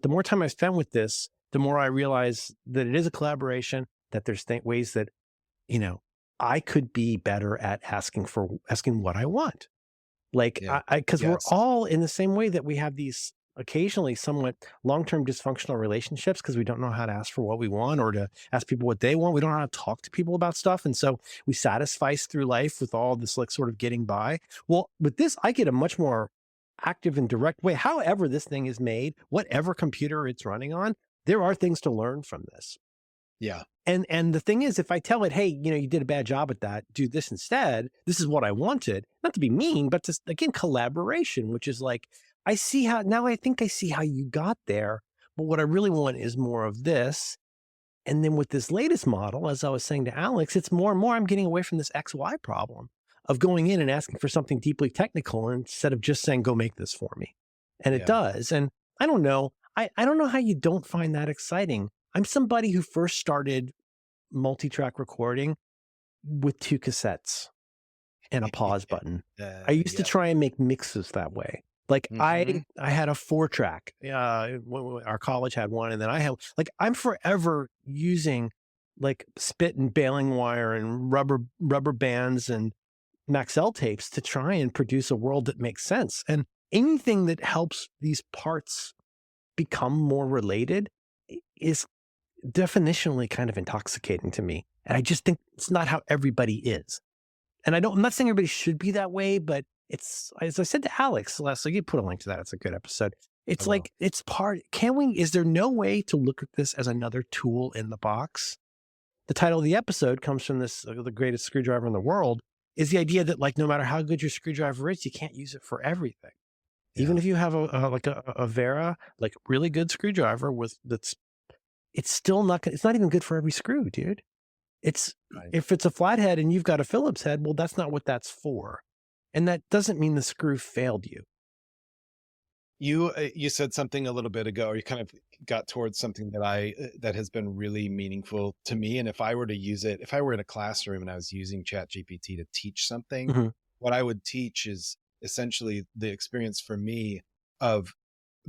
more time I spend with this, the more I realize that it is a collaboration, that there's ways that, I could be better at asking what I want. Like, because we're all in the same way that we have these occasionally somewhat long-term dysfunctional relationships because we don't know how to ask for what we want or to ask people what they want. We don't know how to talk to people about stuff. And so we satisfy through life with all this like sort of getting by. Well, with this, I get a much more active and direct way. However this thing is made, whatever computer it's running on, there are things to learn from this. Yeah. And the thing is, if I tell it, hey, you did a bad job at that, do this instead. This is what I wanted. Not to be mean, but to, again, collaboration, which is like, I think I see how you got there. But what I really want is more of this. And then with this latest model, as I was saying to Alex, it's more and more I'm getting away from this XY problem of going in and asking for something deeply technical instead of just saying, go make this for me. And it does. And I don't know. I don't know how you don't find that exciting. I'm somebody who first started multi-track recording with 2 cassettes and a pause button. I used to try and make mixes that way. Like I had a 4-track. Our college had one, and then I'm forever using like spit and baling wire and rubber bands and Maxell tapes to try and produce a world that makes sense. And anything that helps these parts become more related is definitionally kind of intoxicating to me. And I just think it's not how everybody is. And I'm not saying everybody should be that way, but it's, as I said to Alex last, so you put a link to that. It's a good episode. It's Hello. like, it's part, is there no way to look at this as another tool in the box? The title of the episode comes from this, the greatest screwdriver in the world, is the idea that like, no matter how good your screwdriver is, you can't use it for everything. Even if you have a Vera, like really good screwdriver it's still not, it's not even good for every screw, dude. Right. If it's a flathead and you've got a Phillips head, well, that's not what that's for. And that doesn't mean the screw failed you. You said something a little bit ago, or you kind of got towards something that has been really meaningful to me. And if I were to use it, if I were in a classroom and I was using ChatGPT to teach something, what I would teach is essentially the experience for me of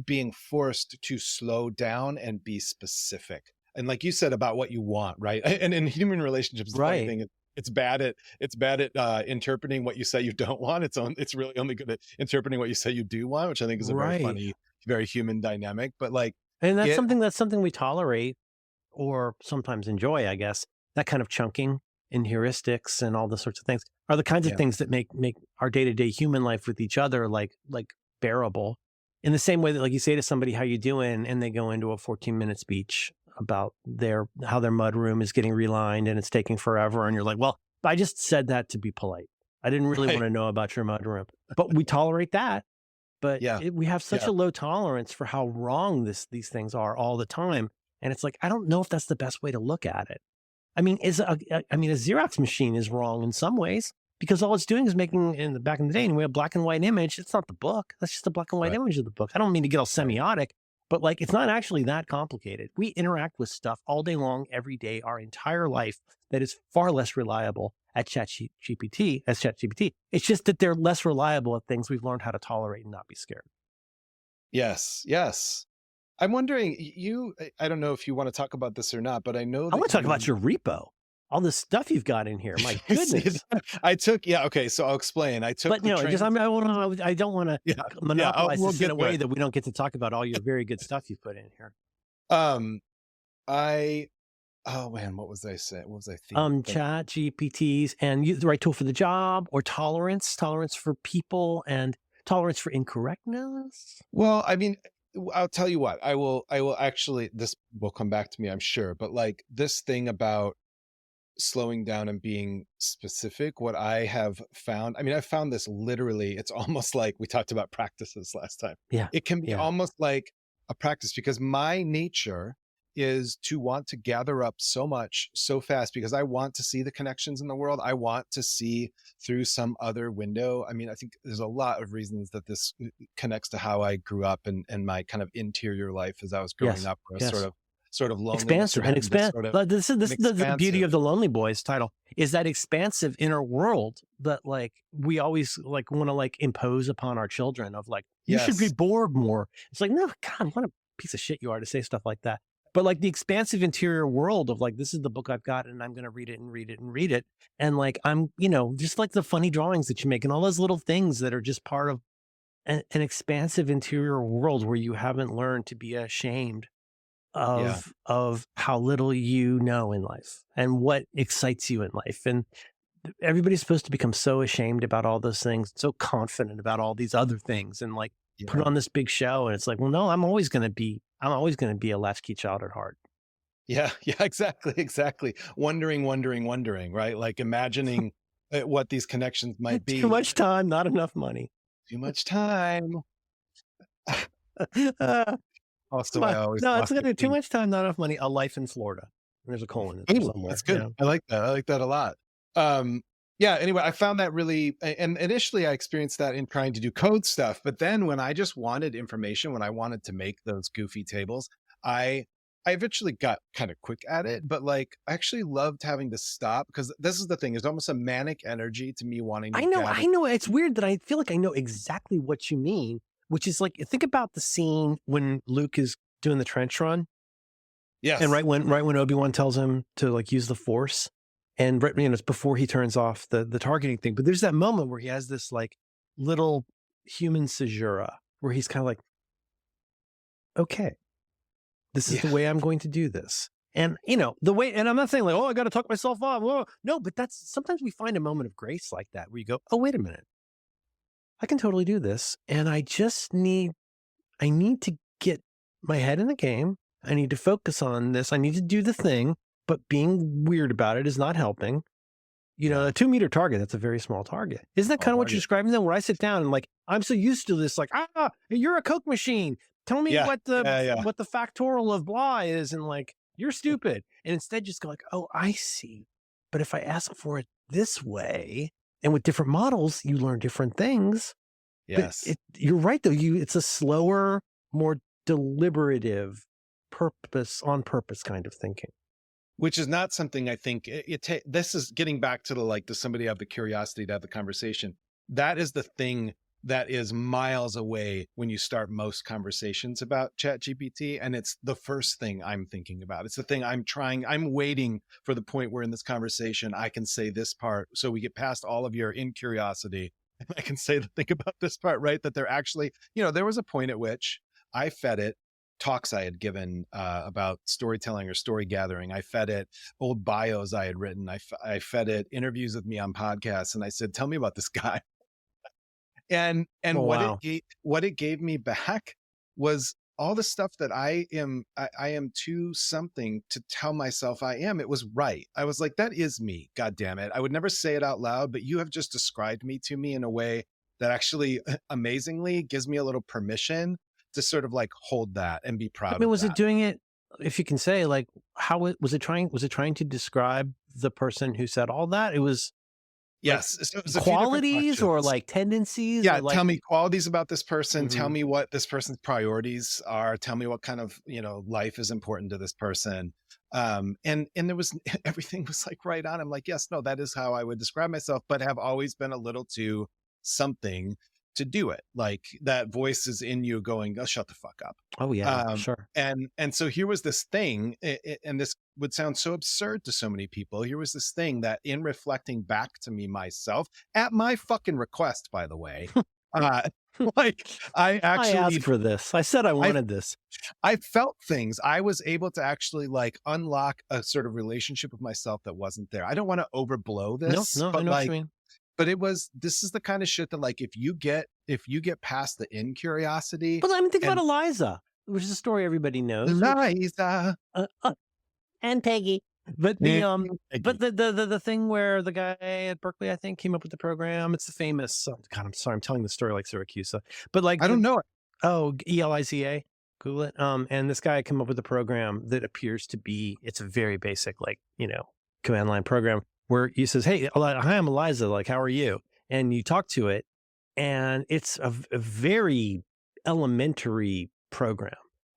being forced to slow down and be specific. And like you said about what you want, right? And in human relationships, the funny thing is it's bad at interpreting what you say you don't want. It's really only good at interpreting what you say you do want, which I think is a very funny, very human dynamic. But like, and that's something we tolerate or sometimes enjoy, I guess. That kind of chunking and heuristics and all those sorts of things are the kinds of things that make our day-to-day human life with each other like bearable. In the same way that like you say to somebody, how you doing? And they go into a 14-minute speech about how their mud room is getting relined and it's taking forever. And you're like, well, I just said that to be polite. I didn't really want to know about your mud room, but we tolerate that. But we have such a low tolerance for how wrong these things are all the time. And it's like, I don't know if that's the best way to look at it. I mean, a Xerox machine is wrong in some ways because all it's doing is making, back in the day anyway, a black and white image. It's not the book. That's just a black and white image of the book. I don't mean to get all semiotic, but like, it's not actually that complicated. We interact with stuff all day long, every day, our entire life that is far less reliable at ChatGPT. It's just that they're less reliable at things we've learned how to tolerate and not be scared. Yes. I'm wondering, I don't know if you want to talk about this or not, but I know that I want to talk about your repo. All the stuff you've got in here. My goodness. Okay. So I'll explain. I don't want to monopolize this in a way that we don't get to talk about all your very good stuff you put in here. Oh man, what was I saying? What was I thinking? ChatGPTs and the right tool for the job, or tolerance for people and tolerance for incorrectness. Well, I mean, I'll tell you what, I will actually, this will come back to me, I'm sure, but like this thing about slowing down and being specific, what I have found, I mean, I've found this literally, it's almost like we talked about practices last time. Yeah. It can be almost like a practice because my nature is to want to gather up so much so fast because I want to see the connections in the world. I want to see through some other window. I mean, I think there's a lot of reasons that this connects to how I grew up and my kind of interior life as I was growing up, sort of lonely. Expansive and this is the beauty of the Lonely Boys title, is that expansive inner world that like we always like want to like impose upon our children of like, you should be bored more. It's like, no, God, what a piece of shit you are to say stuff like that. But like the expansive interior world of like, this is the book I've got and I'm going to read it and read it and read it. And like, I'm, just like the funny drawings that you make and all those little things that are just part of an expansive interior world where you haven't learned to be ashamed of how little you know in life and what excites you in life. And everybody's supposed to become so ashamed about all those things, so confident about all these other things and like put on this big show. And it's like, well, no, I'm always going to be a latchkey child at heart. Yeah, exactly. Wondering, right? Like imagining what these connections might be. Too much time, not enough money. Too much time. Also, it's too much time, not enough money. A life in Florida. There's a colon in there somewhere. That's good. I like that. I like that a lot. Anyway, I found that really, and initially I experienced that in trying to do code stuff. But then when I just wanted information, when I wanted to make those goofy tables, I eventually got kind of quick at it, but like I actually loved having to stop because this is the thing. There's almost a manic energy to me wanting to I know. It's weird that I feel like I know exactly what you mean, which is like, think about the scene when Luke is doing the trench run. Yes. And right when Obi-Wan tells him to like use the Force, and it's before he turns off the targeting thing. But there's that moment where he has this like little human caesura where he's kind of like, okay, this is the way I'm going to do this. And, you know, the way, and I'm not saying like, oh, I got to talk myself off. Whoa. No, but that's sometimes we find a moment of grace like that where you go, oh, wait a minute. I can totally do this. And I need to get my head in the game. I need to focus on this. I need to do the thing, but being weird about it is not helping. You know, a 2-meter target, that's a very small target. Isn't that kind of what you're describing then? Where I sit down and like, I'm so used to this, like, you're a Coke machine. Tell me what the factorial of blah is. And like, you're stupid. And instead just go like, oh, I see. But if I ask for it this way and with different models, you learn different things. Yes. But you're right, though. It's a slower, more deliberative, on purpose kind of thinking. Which is not something I think this is getting back to does somebody have the curiosity to have the conversation? That is the thing that is miles away when you start most conversations about ChatGPT. And it's the first thing I'm thinking about. It's the thing I'm waiting for the point where in this conversation, I can say this part. So we get past all of your incuriosity. And I can say the thing about this part, right? That they're actually, there was a point at which I fed it talks I had given about storytelling or story gathering. I fed it old bios I had written. I fed it interviews with me on podcasts. And I said, tell me about this guy. And what it gave me back was all the stuff that I am too something to tell myself I am. It was right. I was like, that is me. God damn it. I would never say it out loud, but you have just described me to me in a way that actually amazingly gives me a little permission to sort of like hold that and be proud. I mean, was it doing it, if you can say, like, how was it trying to describe the person who said all that? It was, yes, so it was qualities or like tendencies. Yeah, like, tell me qualities about this person. Tell me what this person's priorities are. Tell me what kind of life is important to this person. And there was everything was like right on. I'm like, yes, no, that is how I would describe myself, but have always been a little too something to do it. Like that voice is in you going, oh, shut the fuck up. Oh yeah, sure. And so here was this thing, and this would sound so absurd to so many people. Here was this thing that in reflecting back to me myself at my fucking request, by the way, like I asked for this. I said I wanted this. I felt things. I was able to actually like unlock a sort of relationship with myself that wasn't there. I don't want to overblow this. No, I know what you mean. But this is the kind of shit that like, if you get past the incuriosity. But I mean, think about Eliza, which is a story everybody knows. Eliza. And Peggy. But the thing where the guy at Berkeley, I think, came up with the program. It's the famous, God, I'm sorry, I'm telling the story like Syracuse. But like, I don't know it. Oh, ELIZA. Google it. And this guy came up with a program that appears to be, it's a very basic, like, command line program where he says, hey, hi, I'm Eliza. Like, how are you? And you talk to it, and it's a very elementary program.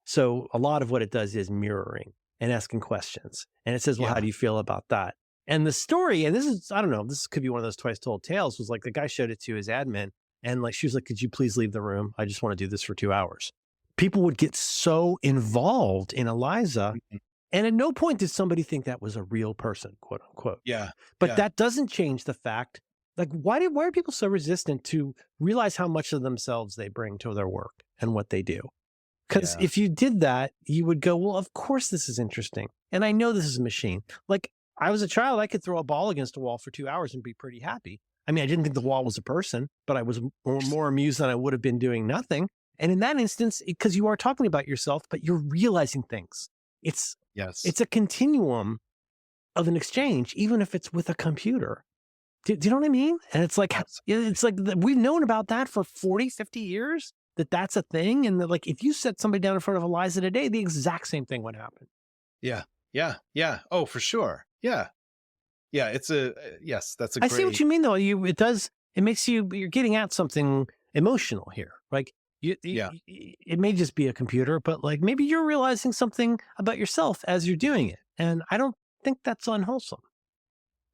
So a lot of what it does is mirroring and asking questions. And it says, well, how do you feel about that? And the story, and this is, I don't know, this could be one of those twice told tales, was like the guy showed it to his admin, and like she was like, could you please leave the room? I just want to do this for 2 hours. People would get so involved in Eliza. And at no point did somebody think that was a real person, quote unquote. Yeah. But that doesn't change the fact, like, why are people so resistant to realize how much of themselves they bring to their work and what they do? Because if you did that, you would go, well, of course this is interesting. And I know this is a machine. Like, I was a child, I could throw a ball against a wall for 2 hours and be pretty happy. I mean, I didn't think the wall was a person, but I was more amused than I would have been doing nothing. And in that instance, because you are talking about yourself, but you're realizing things. It's a continuum of an exchange, even if it's with a computer. Do you know what I mean? And it's like we've known about that for 40, 50 years, that's a thing. And like, if you set somebody down in front of Eliza today, the exact same thing would happen. Yeah. Oh, for sure. Yeah. That's a great. I see what you mean though. It makes you're getting at something emotional here. Like, it may just be a computer, but like maybe you're realizing something about yourself as you're doing it. And I don't think that's unwholesome.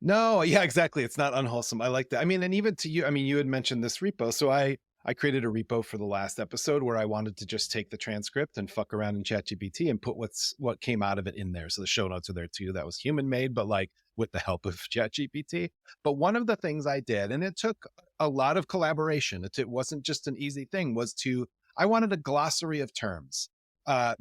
No, yeah, exactly. It's not unwholesome. I like that. I mean, and even to you, I mean, you had mentioned this repo. So I created a repo for the last episode where I wanted to just take the transcript and fuck around in ChatGPT and put what came out of it in there. So the show notes are there too. That was human made, but like with the help of ChatGPT. But one of the things I did, and it took a lot of collaboration. It wasn't just an easy thing, I wanted a glossary of terms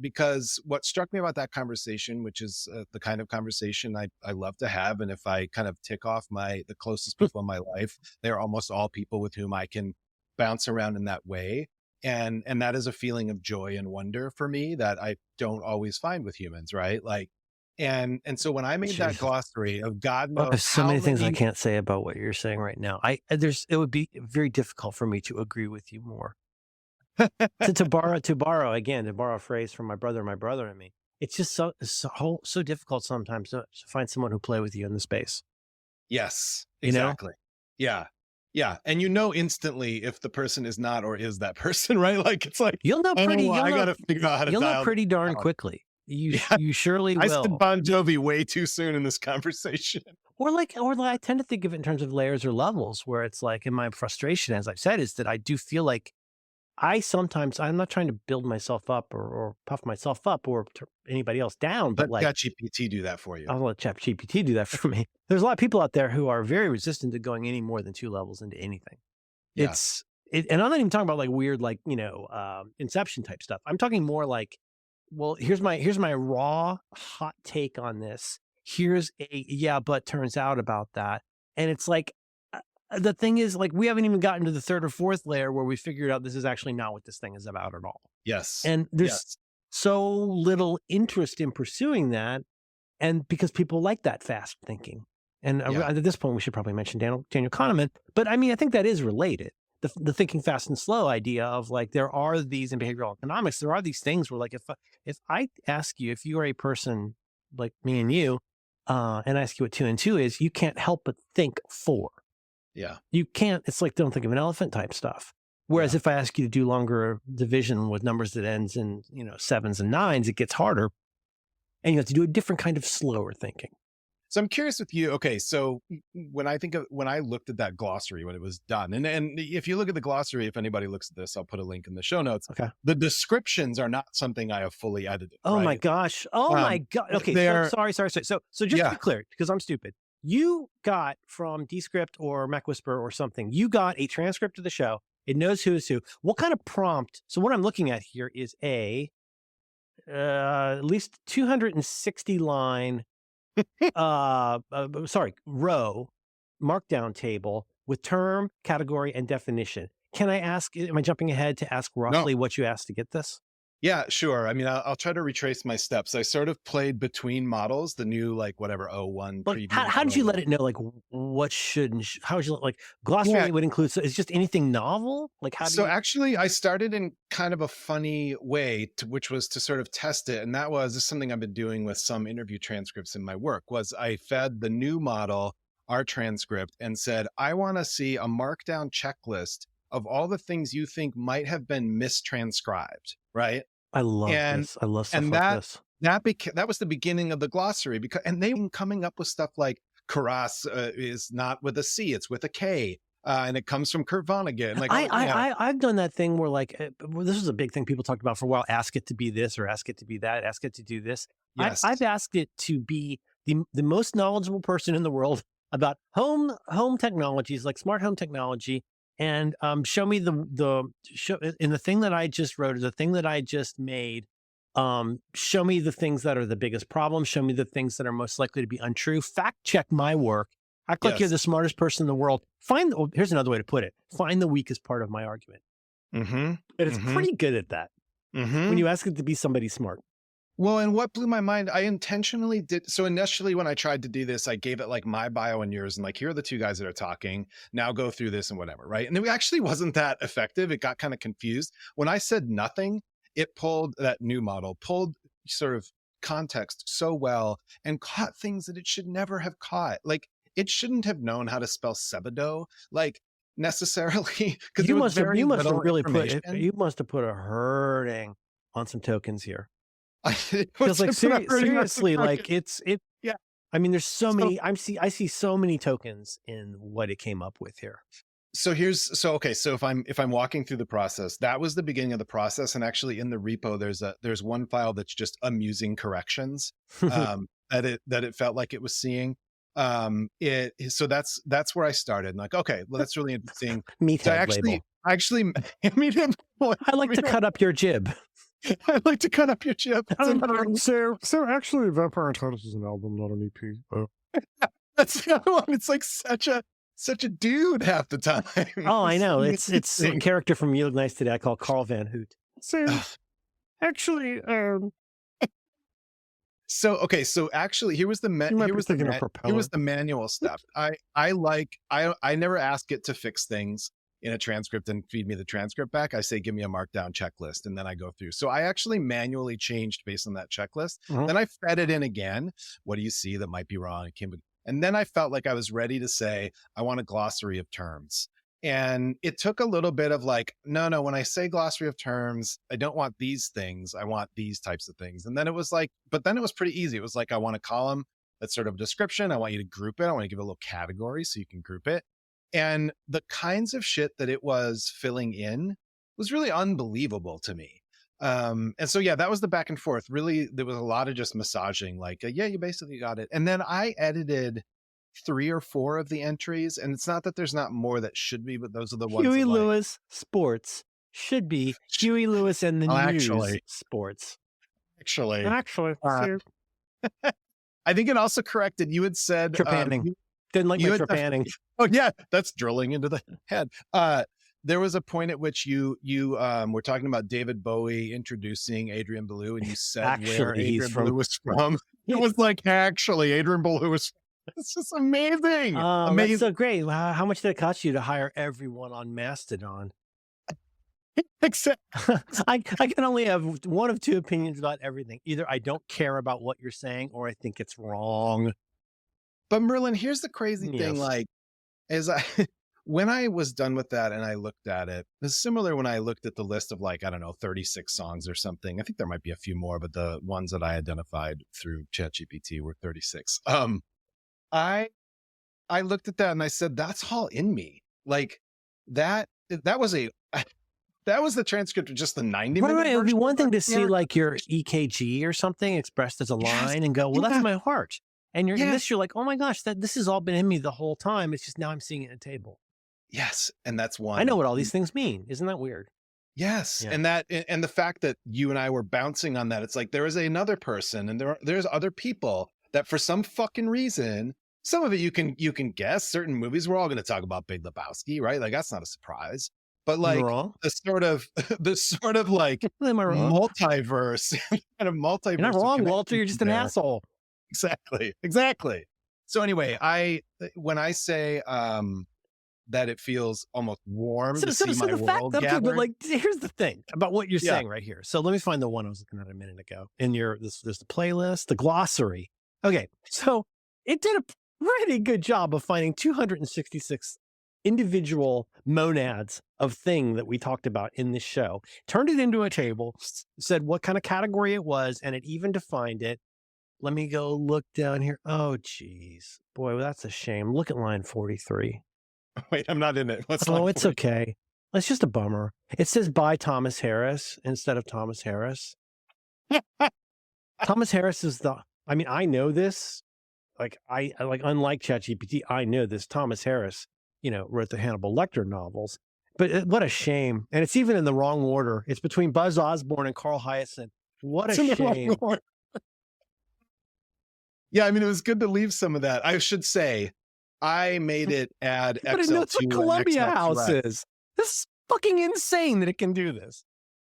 because what struck me about that conversation, which is the kind of conversation I love to have, and if I kind of tick off the closest people in my life, they're almost all people with whom I can bounce around in that way. And that is a feeling of joy and wonder for me that I don't always find with humans, right? Like, and so when I made that glossary of God knows There's so how many things I many, can't say about what you're saying right now. It would be very difficult for me to agree with you more. to borrow a phrase from my brother and me. It's just so difficult sometimes to find someone who play with you in the space. yes, You know? exactly. Yeah. Yeah. And you know instantly if the person is not or is that person, right? Like it's like, You'll know oh, pretty. well, You'll I know. got to figure out how to You'll know dial pretty this darn out. quickly. You Yeah. you surely I said will. Bon Jovi way too soon in this conversation. Or I tend to think of it in terms of layers or levels, where it's like, in my frustration, as I've said, is that I do feel like I'm not trying to build myself up or puff myself up or anybody else down, but Let like ChatGPT do that for you. I'll let ChatGPT do that for me. There's a lot of people out there who are very resistant to going any more than 2 levels into anything. Yeah. And I'm not even talking about like weird, like, Inception type stuff. I'm talking more like, well, here's my raw hot take on this. Here's but turns out about that. And it's like, the thing is, like, we haven't even gotten to the 3rd or 4th layer where we figured out this is actually not what this thing is about at all. Yes. And there's Yes. so little interest in pursuing that. And because people like that fast thinking. And at this point, we should probably mention Daniel Kahneman. But I mean, I think that is related. The thinking fast and slow idea of like, there are these in behavioral economics, there are these things where like, if I ask you, if you are a person like me and you, and I ask you what 2 and 2 is, you can't help but think 4. Yeah. You can't, it's like, don't think of an elephant type stuff. Whereas if I ask you to do longer division with numbers that ends in, 7s and 9s, it gets harder. And you have to do a different kind of slower thinking. So I'm curious with you. Okay. So when I looked at that glossary, when it was done, and if you look at the glossary, if anybody looks at this, I'll put a link in the show notes. Okay. The descriptions are not something I have fully edited. Oh right? my gosh. Oh my God. Okay. Sorry. So just to be clear, because I'm stupid, you got from Descript or MacWhisper or something, you got a transcript of the show. It knows who is who. What kind of prompt? So what I'm looking at here is at least 260 line, row markdown table with term, category, and definition. Can I ask, am I jumping ahead to ask roughly what you asked to get this? Yeah, sure. I mean, I'll try to retrace my steps. I sort of played between models, the new, like, whatever, 01 But preview. how did you let it know, like, what should and how would you, like, glossary would include, so it's just anything novel? Like, how do you... actually, I started in kind of a funny way, which was to sort of test it. And this is something I've been doing with some interview transcripts in my work, was I fed the new model our transcript and said, I want to see a markdown checklist of all the things you think might have been mistranscribed, right? I love this. I love stuff like this. That was the beginning of the glossary, and they were coming up with stuff like Karas is not with a C, it's with a K. And it comes from Kurt Vonnegut. Like, I've done that thing where, like, this was a big thing people talked about for a while. Ask it to be this, or ask it to be that, ask it to do this. Yes. I've asked it to be the most knowledgeable person in the world about home technologies, like smart home technology, and show me in the thing that I just wrote, or the thing that I just made. Show me the things that are the biggest problems. Show me the things that are most likely to be untrue. Fact check my work. Act like you're the smartest person in the world. Here's another way to put it. Find the weakest part of my argument. Mm-hmm. And it's pretty good at that. Mm-hmm. When you ask it to be somebody smart. Well, and what blew my mind, I intentionally did. So initially when I tried to do this, I gave it like my bio and yours and like, here are the two guys that are talking. Now go through this and whatever, right? And it actually wasn't that effective. It got kind of confused. When I said nothing, that new model pulled sort of context so well and caught things that it should never have caught. Like, it shouldn't have known how to spell Sebadoh, like, necessarily, because you must have put a hurting on some tokens here. Because, like, seriously, like, yeah. I mean, there's so many. I see so many tokens in what it came up with here. So if I'm walking through the process, that was the beginning of the process, and actually in the repo there's one file that's just amusing corrections that it felt like it was seeing. So that's where I started. Like, okay, well, that's really interesting. Meathead label. I like to cut up your jib. I'd like to cut up your chips. So actually, Vampire and Titus is an album, not an EP. Oh. That's the other one. It's like such a dude half the time. Oh, I know. It's a amazing. character from You Look Nice Today. I call Carl Van Hoot. So actually, So actually, here was the you might be thinking of Propeller. manual stuff. I never ask it to fix things in a transcript and feed me the transcript back. I say, give me a markdown checklist, and then I go through. So I actually manually changed based on that checklist. Mhm. Then I fed it in again. What do you see that might be wrong? And then I felt like I was ready to say, I want a glossary of terms. And it took a little bit of like, no, when I say glossary of terms, I don't want these things. I want these types of things. And then it was like, but then it was pretty easy. It was like, I want a column that's sort of a description. I want you to group it. I want to give it a little category so you can group it. And the kinds of shit that it was filling in was really unbelievable to me. And so, yeah, that was the back and forth. Really, there was a lot of just massaging, like, yeah, you basically got it. And then I edited 3 or 4 of the entries. And it's not that there's not more that should be, but those are the ones. Huey that, like, Lewis Sports should be Huey Lewis and the Oh, News actually. Sports. Actually, So I think it also corrected. You had said trepanning. Didn't like you my had- trepanning. Oh yeah, that's drilling into the head. There was a point at which you were talking about David Bowie introducing Adrian Belew, and you said where Actually, he's Adrian from- Belew was from. It was like, actually, Adrian Belew was. It's just amazing. That's Amazing. so great. How much did it cost you to hire everyone on Mastodon? Except I can only have one of two opinions about everything. Either I don't care about what you're saying, or I think it's wrong. But Merlin, here's the crazy thing. Yes. Like, when I was done with that and I looked at it, it's similar when I looked at the list of, like, I don't know, 36 songs or something. I think there might be a few more, but the ones that I identified through ChatGPT were 36. I looked at that and I said, that's all in me. Like that was the transcript of just the 90-minute Right, it would be version one of thing that to see character. like your EKG or something expressed as a Yes, line and go, well, yeah. that's my heart. And you're in Yes. this, you're like, oh my gosh, this has all been in me the whole time. It's just now I'm seeing it in a table. Yes, and that's one. I know what all these things mean. Isn't that weird? Yes, Yeah. and the fact that you and I were bouncing on that, it's like there is another person, and there's other people that for some fucking reason, some of it you can guess. Certain movies, we're all going to talk about Big Lebowski, right? Like that's not a surprise. But Am I like wrong? the sort of like Am I wrong? multiverse, kind of multiverse. You're not of wrong, Walter. You're just an connections there. asshole. Exactly. So anyway, when I say that it feels almost warm to see my the fact world that, okay, but gathered. like, here's the thing about what you're Yeah. saying right here. So let me find the one I was looking at a minute ago. In there's the playlist, the glossary. Okay, so it did a pretty good job of finding 266 individual monads of thing that we talked about in this show. Turned it into a table, said what kind of category it was, and it even defined it. Let me go look down here. Oh, geez, boy, that's a shame. Look at line 43. Wait, I'm not in it. What's Oh, line it's 40? okay. It's just a bummer. It says by Thomas Harris instead of Thomas Harris. Thomas Harris is I know this. Like unlike ChatGPT, I know this. Thomas Harris, wrote the Hannibal Lecter novels. But what a shame. And it's even in the wrong order. It's between Buzz Osborne and Carl Hyacin. What a It's in the wrong shame. order. Yeah, I mean, it was good to leave some of that. I should say, I made it add But it XL2 knows what and Columbia XL2X. House is. This is fucking insane that it can do this.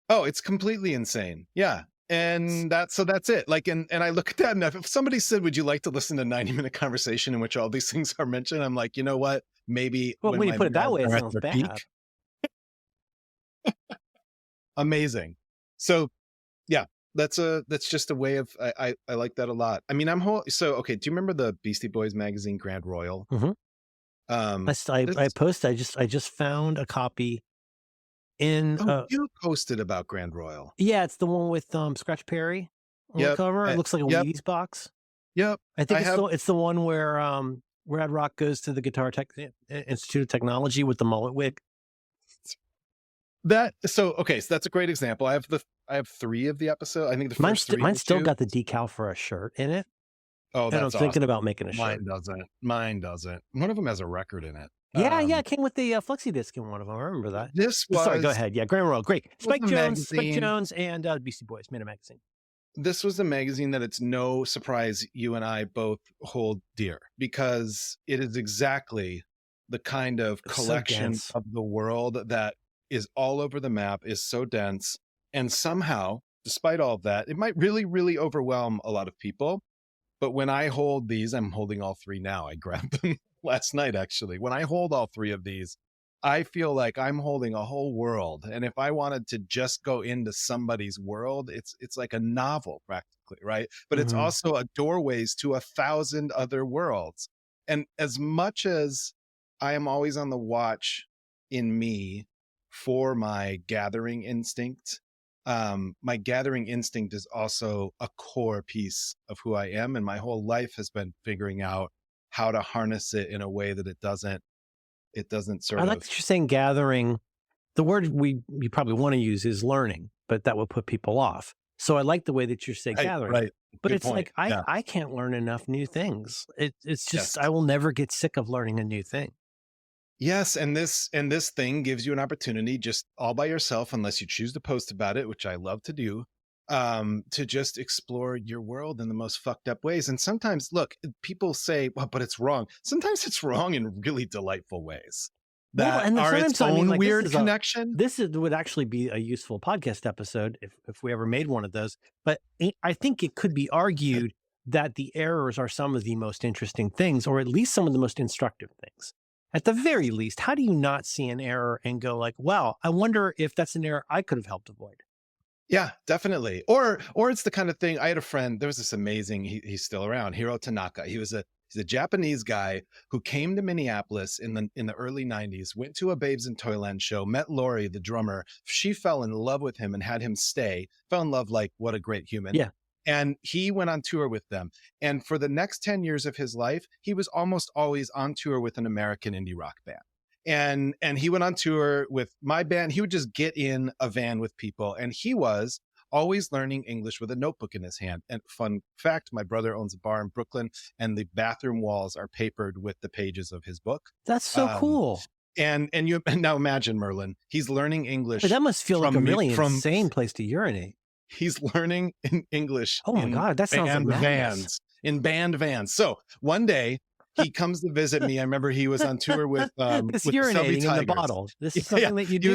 Oh, it's completely insane. Yeah. And that's it. Like, and I look at that, and if somebody said, would you like to listen to a 90-minute conversation in which all these things are mentioned? I'm like, you know what? Maybe. Well, when you my put it that meds way, it are at sounds their bad. peak. Amazing. So yeah, that's just a way of, I like that a lot. I mean, okay. Do you remember the Beastie Boys magazine, Grand Royal? Mhm. I just found a copy in you posted about Grand Royal. yeah, it's the one with Scratch Perry on the Yep. cover. It looks like a Yep. Wheaties box. Yep. I think I it's the one where Rad Rock goes to the Guitar Institute of Technology with the mullet wig. So that's a great example. I have 3 of the episode. I think the first 3. Mine's still two. got the decal for a shirt in it. Oh, And I'm that's thinking awesome. about making a shirt. Mine doesn't. One of them has a record in it. Yeah, it came with the flexi disc in one of them. I remember that. This Sorry, go was ahead. Yeah, Graham Royal, great. was Spike a magazine. Jones, and Beastie Boys made a magazine. This was a magazine that it's no surprise you and I both hold dear, because it is exactly the kind of It's so collection dense. of the world that is all over the map, is so dense, and somehow, despite all of that, it might really, really overwhelm a lot of people. But when I hold these, I'm holding all three now. I grabbed them last night, actually. When I hold all three of these, I feel like I'm holding a whole world. And if I wanted to just go into somebody's world, it's like a novel practically, right? But it's also a doorways to 1,000 other worlds. And as much as I am always on the watch in me for my gathering instinct, my gathering instinct is also a core piece of who I am. And my whole life has been figuring out how to harness it in a way that it doesn't sort I of. like that you're saying gathering. The word you probably want to use is learning, but that would put people off. So I like the way that you're saying gathering. Right. But Good it's point. like, I can't learn enough new things. It's just, Yes. I will never get sick of learning a new thing. Yes, and this thing gives you an opportunity just all by yourself, unless you choose to post about it, which I love to do, to just explore your world in the most fucked up ways. And sometimes, look, people say, well, but it's wrong. Sometimes it's wrong in really delightful ways that and are its sometimes, I mean, own like, weird connection. Would actually be a useful podcast episode if we ever made one of those. But I think it could be argued that the errors are some of the most interesting things, or at least some of the most instructive things. At the very least, how do you not see an error and go like, wow, I wonder if that's an error I could have helped avoid? Yeah, definitely. Or it's the kind of thing. I had a friend, there was this amazing, he's still around, Hiro Tanaka. He's a Japanese guy who came to Minneapolis in the early 90s, went to a Babes in Toyland show, met Lori, the drummer. She fell in love with him and had him stay. Fell in love like, what a great human. Yeah. And he went on tour with them. And for the next 10 years of his life, he was almost always on tour with an American indie rock band. And he went on tour with my band. He would just get in a van with people, and he was always learning English with a notebook in his hand. And fun fact, my brother owns a bar in Brooklyn, and the bathroom walls are papered with the pages of his book. That's so cool. And you now imagine, Merlin, he's learning English. But that must feel like a really from insane place to urinate. He's learning in English. Oh my God, that sounds like madness. In band vans. So one day he comes to visit me. I remember he was on tour with this with urinating the in the bottle. This is something that you do.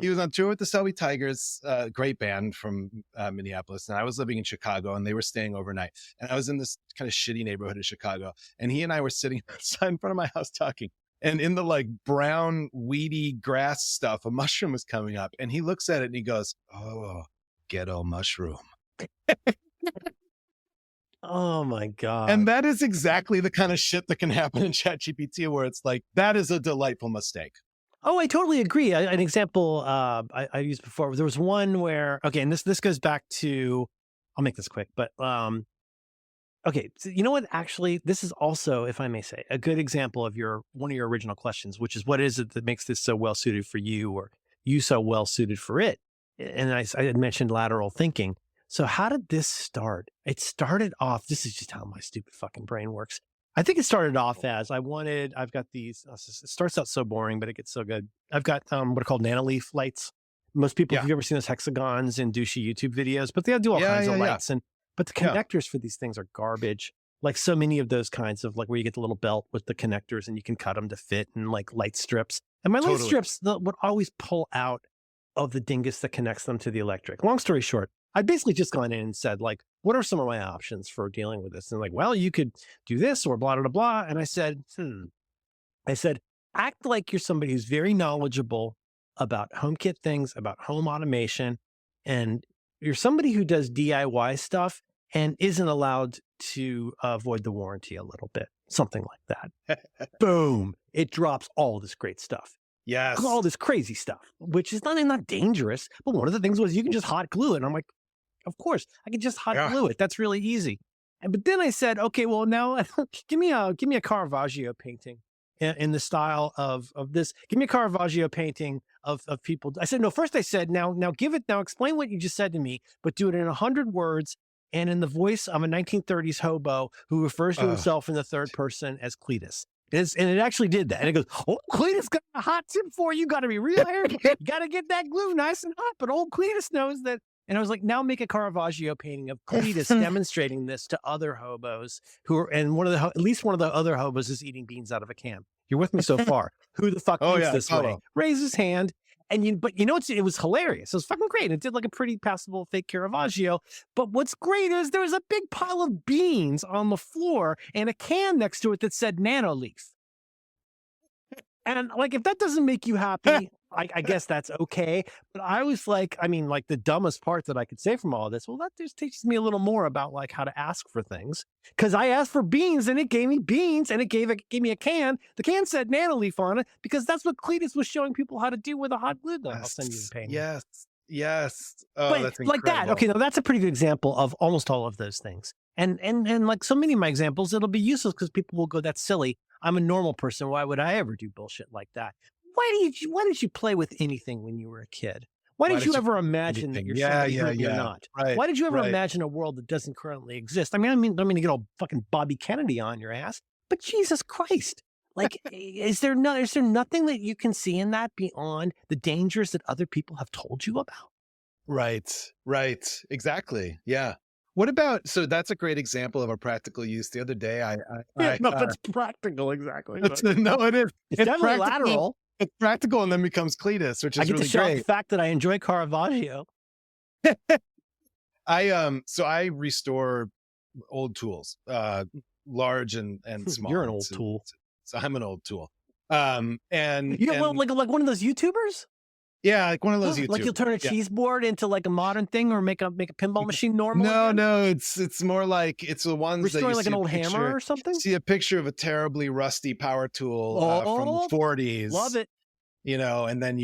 He was on tour with the Selby Tigers, great band from Minneapolis, and I was living in Chicago, and they were staying overnight. And I was in this kind of shitty neighborhood of Chicago, and he and I were sitting outside in front of my house talking. And in the like brown weedy grass stuff, a mushroom was coming up, and he looks at it and he goes, "Oh, ghetto mushroom." Oh my God. And that is exactly the kind of shit that can happen in ChatGPT, where it's like, that is a delightful mistake. Oh, I totally agree. An example I used before, there was one where, okay, and this goes back to, I'll make this quick, but okay, so you know what? Actually, this is also, if I may say, a good example of one of your original questions, which is what is it that makes this so well suited for you, or you so well suited for it? And I had mentioned lateral thinking. So how did this start? It started off, this is just how my stupid fucking brain works. I think it started off as I've got these, it starts out so boring, but it gets so good. I've got what are called nanolief lights. Most people, if you've ever seen those hexagons in douchey YouTube videos, but they do all kinds of lights. But the connectors for these things are garbage. Like so many of those kinds of, like where you get the little belt with the connectors and you can cut them to fit, and like light strips. And my light strips would always pull out of the dingus that connects them to the electric. Long story short, I'd basically just gone in and said, like, what are some of my options for dealing with this? And like, well, you could do this or blah, blah, blah. And I said, act like you're somebody who's very knowledgeable about HomeKit things, about home automation. And you're somebody who does DIY stuff and isn't allowed to avoid the warranty a little bit. Something like that. Boom. It drops all this great stuff. Yes. All this crazy stuff, which is not dangerous. But one of the things was you can just hot glue it. And I'm like, of course, I can just hot glue it. That's really easy. But then I said, okay, well now give me a Caravaggio painting in the style of this. Give me a Caravaggio painting of people. I said, no, first I said, now explain what you just said to me, but do it in 100 words and in the voice of a 1930s hobo who refers to himself in the third person as Cletus. And it actually did that. And it goes, oh, Cletus got a hot tip for you. Got to be real careful. You got to get that glue nice and hot. But old Cletus knows that. And I was like, now make a Caravaggio painting of Cletus demonstrating this to other hobos and at least one of the other hobos is eating beans out of a can. You're with me so far. Who the fuck thinks this way? Raise his hand. But it was hilarious. It was fucking great. It did like a pretty passable fake Caravaggio. But what's great is there was a big pile of beans on the floor and a can next to it that said Nano Leaf. And like, if that doesn't make you happy, I guess that's okay. But I was like, the dumbest part that I could say from all of this, well, that just teaches me a little more about like how to ask for things. Because I asked for beans and it gave me beans and it gave me a can. The can said Nanoleaf on it because that's what Cletus was showing people how to do with a hot glue gun. I'll send you the painting. Yes. Oh, but that's like that. Okay, now that's a pretty good example of almost all of those things. And like so many of my examples, it'll be useless because people will go, that's silly. I'm a normal person. Why would I ever do bullshit like that? Why did you play with anything when you were a kid? Why did you ever imagine that you're something you're not? Right, why did you ever imagine a world that doesn't currently exist? I don't mean to get all fucking Bobby Kennedy on your ass, but Jesus Christ. Like, is there nothing that you can see in that beyond the dangers that other people have told you about? Right. Exactly. Yeah. What about, so that's a great example of a practical use. The other day, that's practical, exactly. No, it is. It's definitely lateral. It's practical and then becomes Cletus, which is really great. The fact that I enjoy Caravaggio. I restore old tools, large and small. You're an old tool. So I'm an old tool. Like one of those YouTubers? Yeah, like one of those YouTubers. Like you'll turn a cheese board into like a modern thing or make a pinball machine normal? No, it's more like it's the ones restoring that you like an old hammer or something. See a picture of a terribly rusty power tool from the 40s. Love it. And then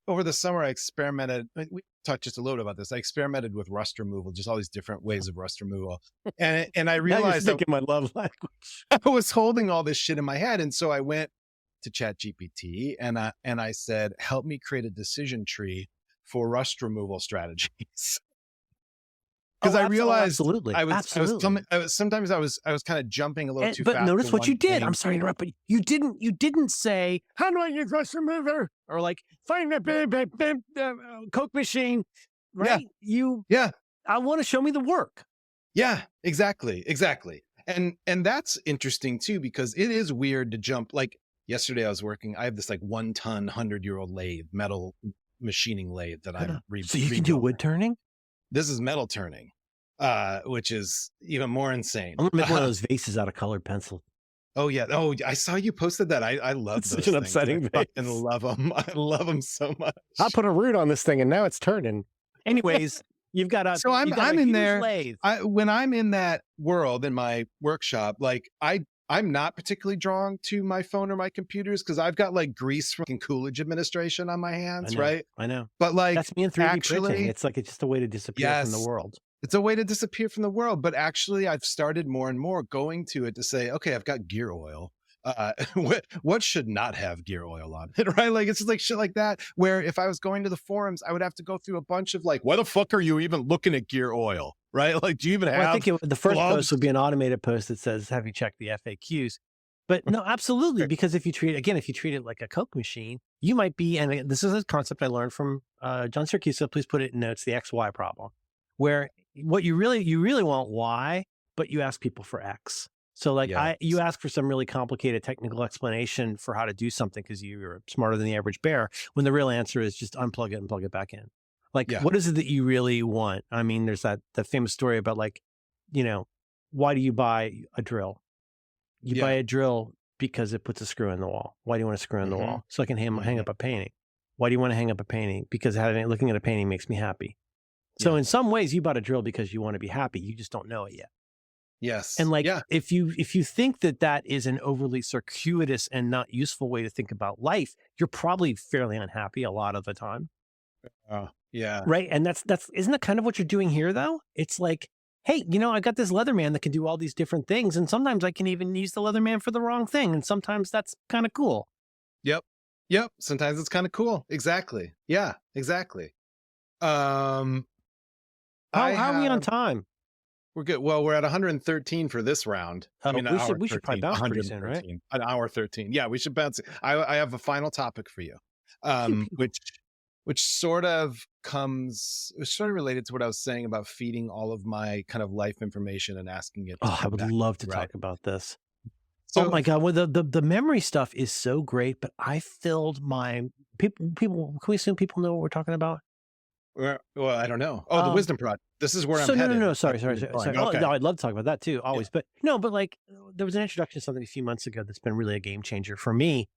over the summer I experimented. We talked just a little bit about this. I experimented with rust removal, just all these different ways of rust removal, and I realized that my love language. I was holding all this shit in my head, and so I went to ChatGPT and I said, help me create a decision tree for rust removal strategies. Because I realized absolutely. I was sometimes I was kind of jumping a little too fast. But notice what you did. Thing. I'm sorry to interrupt, but you didn't say, how do I use rust remover? Or like, find a Coke machine, right? I want to show me the work. Yeah, exactly. And that's interesting too, because it is weird to jump. Like yesterday I have this like 1 ton, 100-year-old lathe, metal machining lathe that I'm So you can do wood turning? This is metal turning, which is even more insane. I'm gonna make one of those vases out of colored pencil. Oh yeah. Oh, I saw you posted that. I love those. Such an upsetting vase. I fucking love them. I love them so much. I put a root on this thing and now it's turning. Anyways, you've got a. So I'm in there. Lathe. When I'm in that world in my workshop, like I'm not particularly drawn to my phone or my computers because I've got like grease from Coolidge administration on my hands, right? I know. But like that's me in 3D printing. It's like it's just a way to disappear from the world. It's a way to disappear from the world. But actually, I've started more and more going to it to say, okay, I've got gear oil. What should not have gear oil on it, right? Like it's just like shit like that. Where if I was going to the forums, I would have to go through a bunch of like, why the fuck are you even looking at gear oil, right? Like, do you even have? I think the first post would be an automated post that says, "Have you checked the FAQs?" But no, absolutely, because if you treat it like a Coke machine, you might be. And this is a concept I learned from John Syracuse. So please put it in notes: the XY problem, where what you really want Y, but you ask people for X. So like you ask for some really complicated technical explanation for how to do something because you're smarter than the average bear, when the real answer is just unplug it and plug it back in. Like, what is it that you really want? I mean, there's that famous story about like, why do you buy a drill? You buy a drill because it puts a screw in the wall. Why do you want a screw in the wall? So I can hang up a painting. Why do you want to hang up a painting? Because looking at a painting makes me happy. So in some ways you bought a drill because you want to be happy. You just don't know it yet. Yes. And like, if you think that is an overly circuitous and not useful way to think about life, you're probably fairly unhappy a lot of the time. Yeah. Right. And isn't that kind of what you're doing here though? It's like, hey, I got this Leatherman that can do all these different things. And sometimes I can even use the Leatherman for the wrong thing. And sometimes that's kind of cool. Yep. Sometimes it's kind of cool. Exactly. Yeah, exactly. How are we on time? We're good. Well, we're at 113 for this round. I mean, we should probably bounce pretty soon, right? An hour 13. Yeah, we should bounce. I have a final topic for you, which sort of related to what I was saying about feeding all of my kind of life information and asking it. Oh, I would love to talk about this. So, oh my God. Well, the memory stuff is so great, but I filled my people. Can we assume people know what we're talking about? Well, I don't know. Oh, the Wisdom Project. This is where I'm headed. No. Sorry. Okay. Oh, no, I'd love to talk about that too, always. Yeah. But like there was an introduction to something a few months ago that's been really a game changer for me.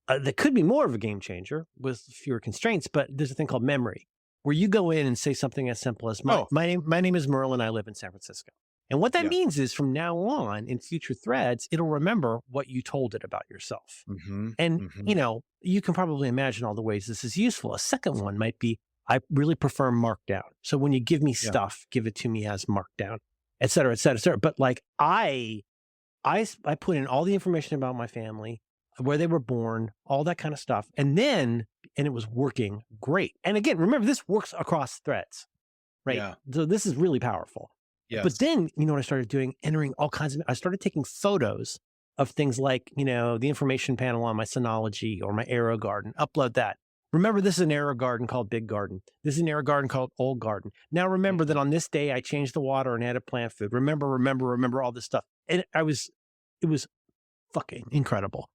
That could be more of a game changer with fewer constraints, but there's a thing called memory, where you go in and say something as simple as my name is Merlin. I live in San Francisco. And what that means is from now on in future threads, it'll remember what you told it about yourself. And, you can probably imagine all the ways this is useful. A second one might be, I really prefer markdown. So when you give me stuff, give it to me as markdown, et cetera, et cetera, et cetera. But like I put in all the information about my family, where they were born, all that kind of stuff. And it was working great. And again, remember, this works across threads, right? Yeah. So this is really powerful. Yes. But then, you know what I started doing? Entering all kinds of, I started taking photos of things like, the information panel on my Synology or my Aero Garden, upload that. Remember, this is an Aero Garden called Big Garden. This is an Aero Garden called Old Garden. Now, remember that on this day, I changed the water and added plant food. Remember all this stuff. And it was fucking incredible.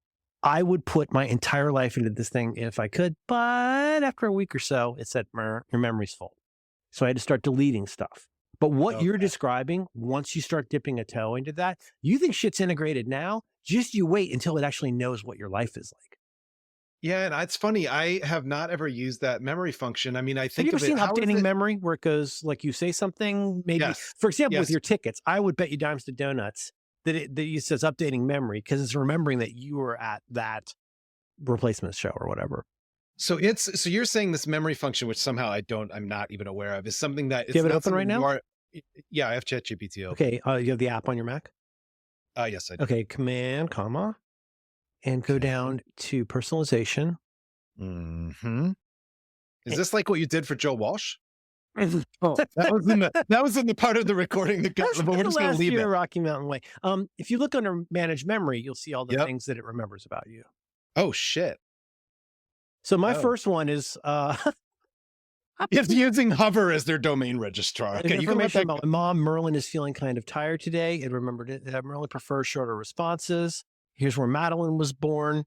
I would put my entire life into this thing if I could, but after a week or so, it said, your memory's full. So I had to start deleting stuff. But what you're describing, once you start dipping a toe into that, you think shit's integrated now, just you wait until it actually knows what your life is like. Yeah, and it's funny. I have not ever used that memory function. I mean, I think have you ever seen updating memory where it goes, like you say something, maybe, for example, with your tickets, I would bet you dimes to donuts that it says updating memory because it's remembering that you were at that replacement show or whatever. So you're saying this memory function, which somehow I'm not even aware of, is something that do you have it open right now? Yeah, I have ChatGPT open. Okay, you have the app on your Mac? Yes, I do. Okay, Command, comma, and go down to personalization. Is this like what you did for Joe Walsh? That was in the part of the recording that got, but we're just going to leave it. Rocky Mountain Way. If you look under Manage Memory, you'll see all the things that it remembers about you. Oh shit! So my first one is it's using Hover as their domain registrar. Okay, information about my mom. Merlin is feeling kind of tired today. It remembered that Merlin prefers shorter responses. Here's where Madeline was born.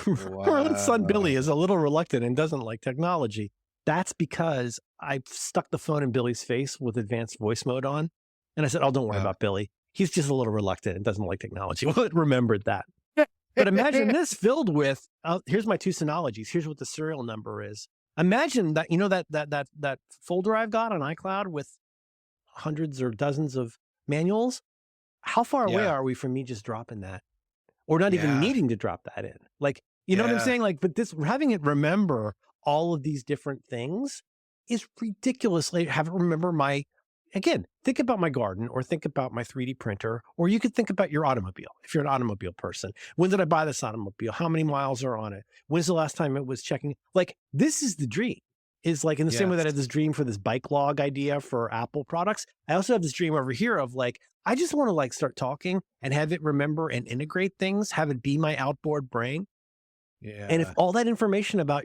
Wow. Merlin's son Billy is a little reluctant and doesn't like technology. That's because I stuck the phone in Billy's face with advanced voice mode on. And I said, oh, don't worry about Billy. He's just a little reluctant and doesn't like technology. Well, it remembered that. But imagine this filled with, here's my two Synologies. Here's what the serial number is. Imagine that, that folder I've got on iCloud with hundreds or dozens of manuals. How far away are we from me just dropping that? Or not even needing to drop that in? Like, you know what I'm saying? Like, but having it remember all of these different things is ridiculously, have it remember again, think about my garden or think about my 3D printer, or you could think about your automobile. If you're an automobile person, when did I buy this automobile? How many miles are on it? When's the last time it was checking? Like, this is the dream. Is like in the same way that I had this dream for this bike log idea for Apple products. I also have this dream over here of like, I just want to like start talking and have it remember and integrate things, have it be my outboard brain. Yeah. And if all that information about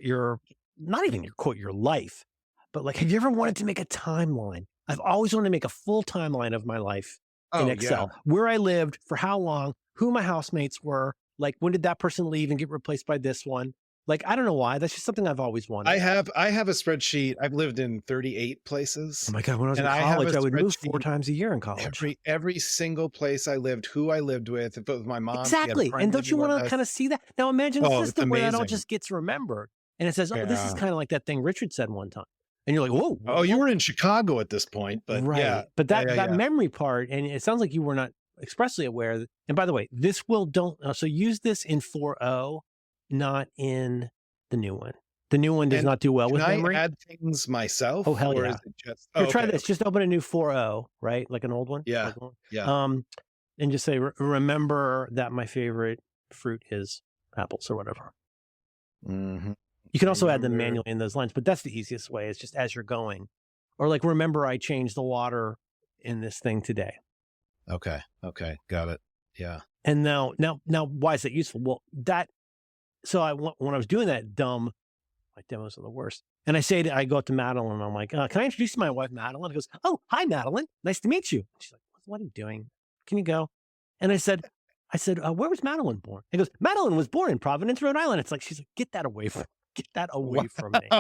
not even your life, but like, have you ever wanted to make a timeline? I've always wanted to make a full timeline of my life in Excel, where I lived, for how long, who my housemates were, like when did that person leave and get replaced by this one? Like, I don't know why. That's just something I've always wanted. I have a spreadsheet. I've lived in 38 places. Oh my God. When I was in college, I would move 4 times a year in college. Every single place I lived, who I lived with, if it was my mom. Exactly. And don't you want to kind of see that? Now imagine a system where that all just gets remembered. And it says, this is kind of like that thing Richard said one time. And you're like, whoa. Oh, you were in Chicago at this point, but right. But that memory part, and it sounds like you were not expressly aware. And by the way, this so use this in 4.0, not in the new one. The new one does not do well with memory. Can I add things myself? Oh, hell yeah. Is it just, try this. Just open a new 4.0, right? Like an old one. Yeah. And just say, remember that my favorite fruit is apples or whatever. Mm-hmm. You can also add them manually in those lines, but that's the easiest way. It's just as you're going. Or like, remember I changed the water in this thing today. Okay. Got it. Yeah. And now, why is that useful? Well, when I was doing that my demos are the worst. And I go up to Madeline and I'm like, can I introduce you to my wife, Madeline? She goes, oh, hi, Madeline. Nice to meet you. She's like, what are you doing? Can you go? And I said, where was Madeline born? He goes, Madeline was born in Providence, Rhode Island. It's like, she's like, get that away from me.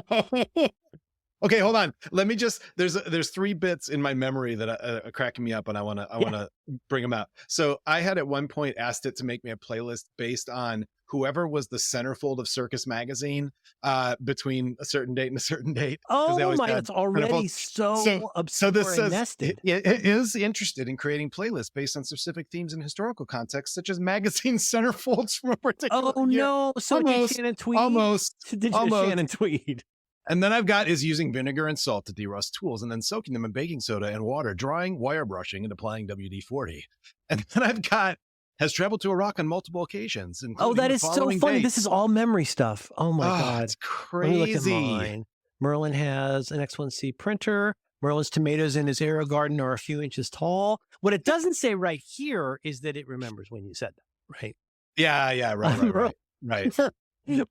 Okay, hold on. Let me just. There's 3 bits in my memory that are cracking me up, and I wanna bring them out. So I had at one point asked it to make me a playlist based on whoever was the centerfold of Circus Magazine between a certain date and a certain date. Oh my! It's already so obscure and nested. It is interested in creating playlists based on specific themes and historical contexts, such as magazine centerfolds from a particular year. No! So did Shannon Tweed? Almost. Shannon Tweed? And then I've got is using vinegar and salt to derust tools and then soaking them in baking soda and water, drying, wire brushing, and applying WD-40. And then I've got has traveled to Iraq on multiple occasions. Oh, that is so funny. This is all memory stuff. Oh my God. It's crazy. Merlin has an X1C printer. Merlin's tomatoes in his aero garden are a few inches tall. What it doesn't say right here is that it remembers when you said that, right? Yeah, right.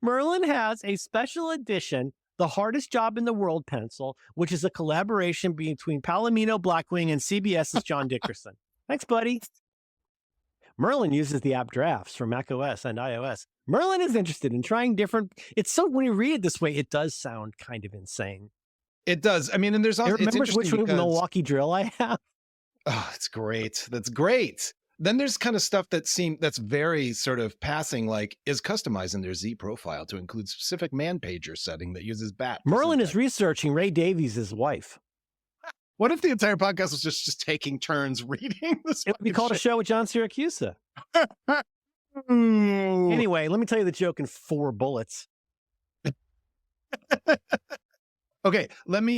Merlin has a special edition The Hardest Job in the World pencil, which is a collaboration between Palomino, Blackwing, and CBS's John Dickerson. Thanks, buddy. Merlin uses the app Drafts for macOS and iOS. Merlin is interested in trying different. When you read it this way, it does sound kind of insane. It does. I mean, and there's also. It remembers which Milwaukee drill I have. Oh, it's great. That's great. Then there's kind of stuff that's very sort of passing, like is customizing their Z profile to include specific man pager setting that uses BAT. Merlin is researching Ray Davies' wife. What if the entire podcast was just taking turns reading this? It would be called A Show with John Siracusa. Anyway, let me tell you the joke in 4 bullets. Okay,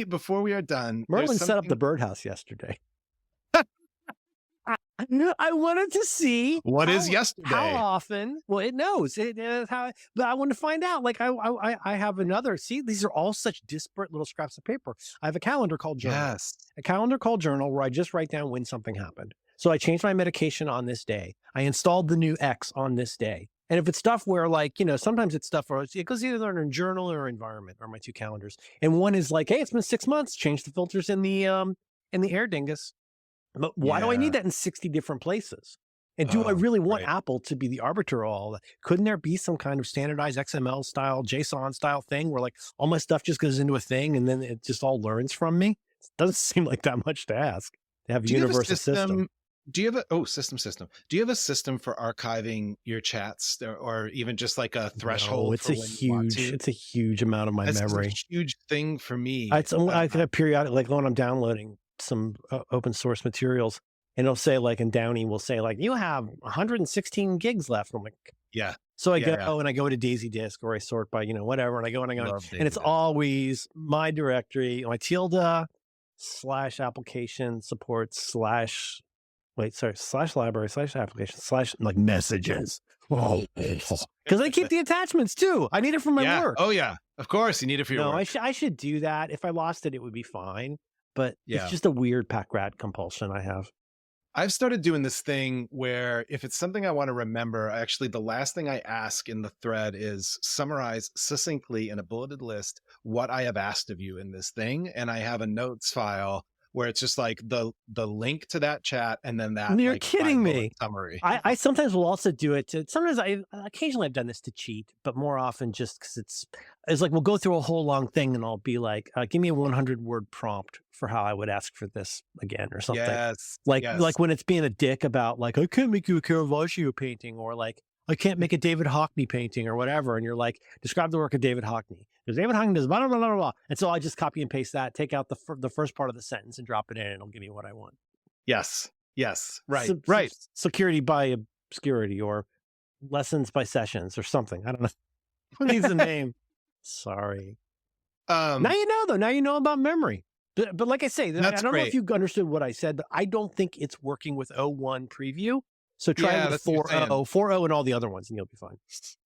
before we are done. Merlin set up the birdhouse yesterday. I wanted to see what is yesterday. How often? Well, it knows it. But I want to find out. Like I have another. See, these are all such disparate little scraps of paper. I have a calendar called Journal. Yes. A calendar called Journal where I just write down when something happened. So I changed my medication on this day. I installed the new X on this day. And if it's stuff where sometimes it's stuff where it goes either in journal or environment are my 2 calendars. And one is like, hey, it's been 6 months. Change the filters in the air dingus. But why do I need that in 60 different places? And do I really want Apple to be the arbiter of all that? Couldn't there be some kind of standardized XML style, JSON style thing where like all my stuff just goes into a thing and then it just all learns from me? It doesn't seem like that much to ask to have a universal system. Do you have system? Do you have a system for archiving your chats or even just like a threshold? No, it's a huge amount of my memory. It's a huge thing for me. I have periodic, like when I'm downloading some open source materials and it'll say like in Downey will say like you have 116 gigs left. I'm like, yeah. So I go and I go to Daisy Disk or I sort by whatever and I go and it's always my directory, my tilde/application support /library/application/ like messages. Because I keep the attachments too. I need it for my work. Oh yeah, of course you need it for your work. I should do that. If I lost it, it would be fine. But it's just a weird pack rat compulsion I have. I've started doing this thing where if it's something I want to remember, actually the last thing I ask in the thread is summarize succinctly in a bulleted list what I have asked of you in this thing. And I have a notes file where it's just like the link to that chat and then that. You're kidding me. Summary. I sometimes will also do it to occasionally I've done this to cheat, but more often just because it's like we'll go through a whole long thing and I'll be like, give me a 100-word prompt for how I would ask for this again or something. Yes. Like when it's being a dick about like, I can't make you a Caravaggio painting or like, I can't make a David Hockney painting or whatever. And you're like, describe the work of David Hockney. Because David Hockney does blah, blah, blah, blah, blah. And so I just copy and paste that, take out the first part of the sentence and drop it in and it'll give me what I want. Yes. Right. Right. Security by obscurity or lessons by sessions or something. I don't know. Who needs a name? Sorry. Now you know, though. Now you know about memory. But like I say, I don't know if you understood what I said, but I don't think it's working with 01 preview. So try with 4.0 and all the other ones and you'll be fine.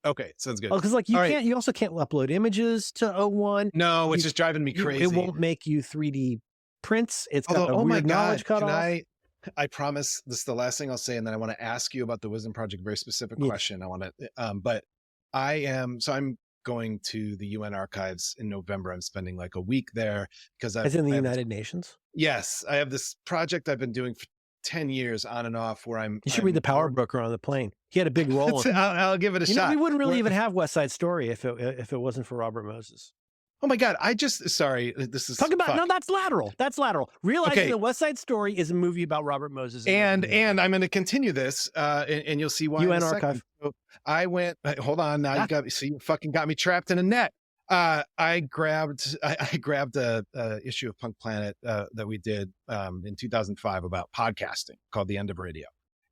Okay, sounds good. Oh, because like you also can't upload images to 01. No, which is driving me crazy. It won't make you 3D prints. It's got a weird knowledge cutoff. I promise this is the last thing I'll say, and then I want to ask you about the Wisdom Project, very specific Yes. question. I want to, but I'm going to the UN archives in November. I'm spending like a week there because As in the I have United Nations? yes, I have this project I've been doing for 10 years on and off where You should read The Power Broker on the plane. He had a big role in it. I'll give it a You know, shot. we wouldn't really Where- even have West Side Story if it wasn't for Robert Moses. Oh my God. Sorry, this is Talk about, fuck. no, that's lateral. That's lateral. Realizing Okay. that West Side Story is a movie about Robert Moses. And I'm going to continue this, and you'll see why. UN in a second. archive. So I went. Hold on, now you got me. So you fucking got me trapped in a net. I grabbed a issue of Punk Planet that we did in 2005 about podcasting called "The End of Radio,"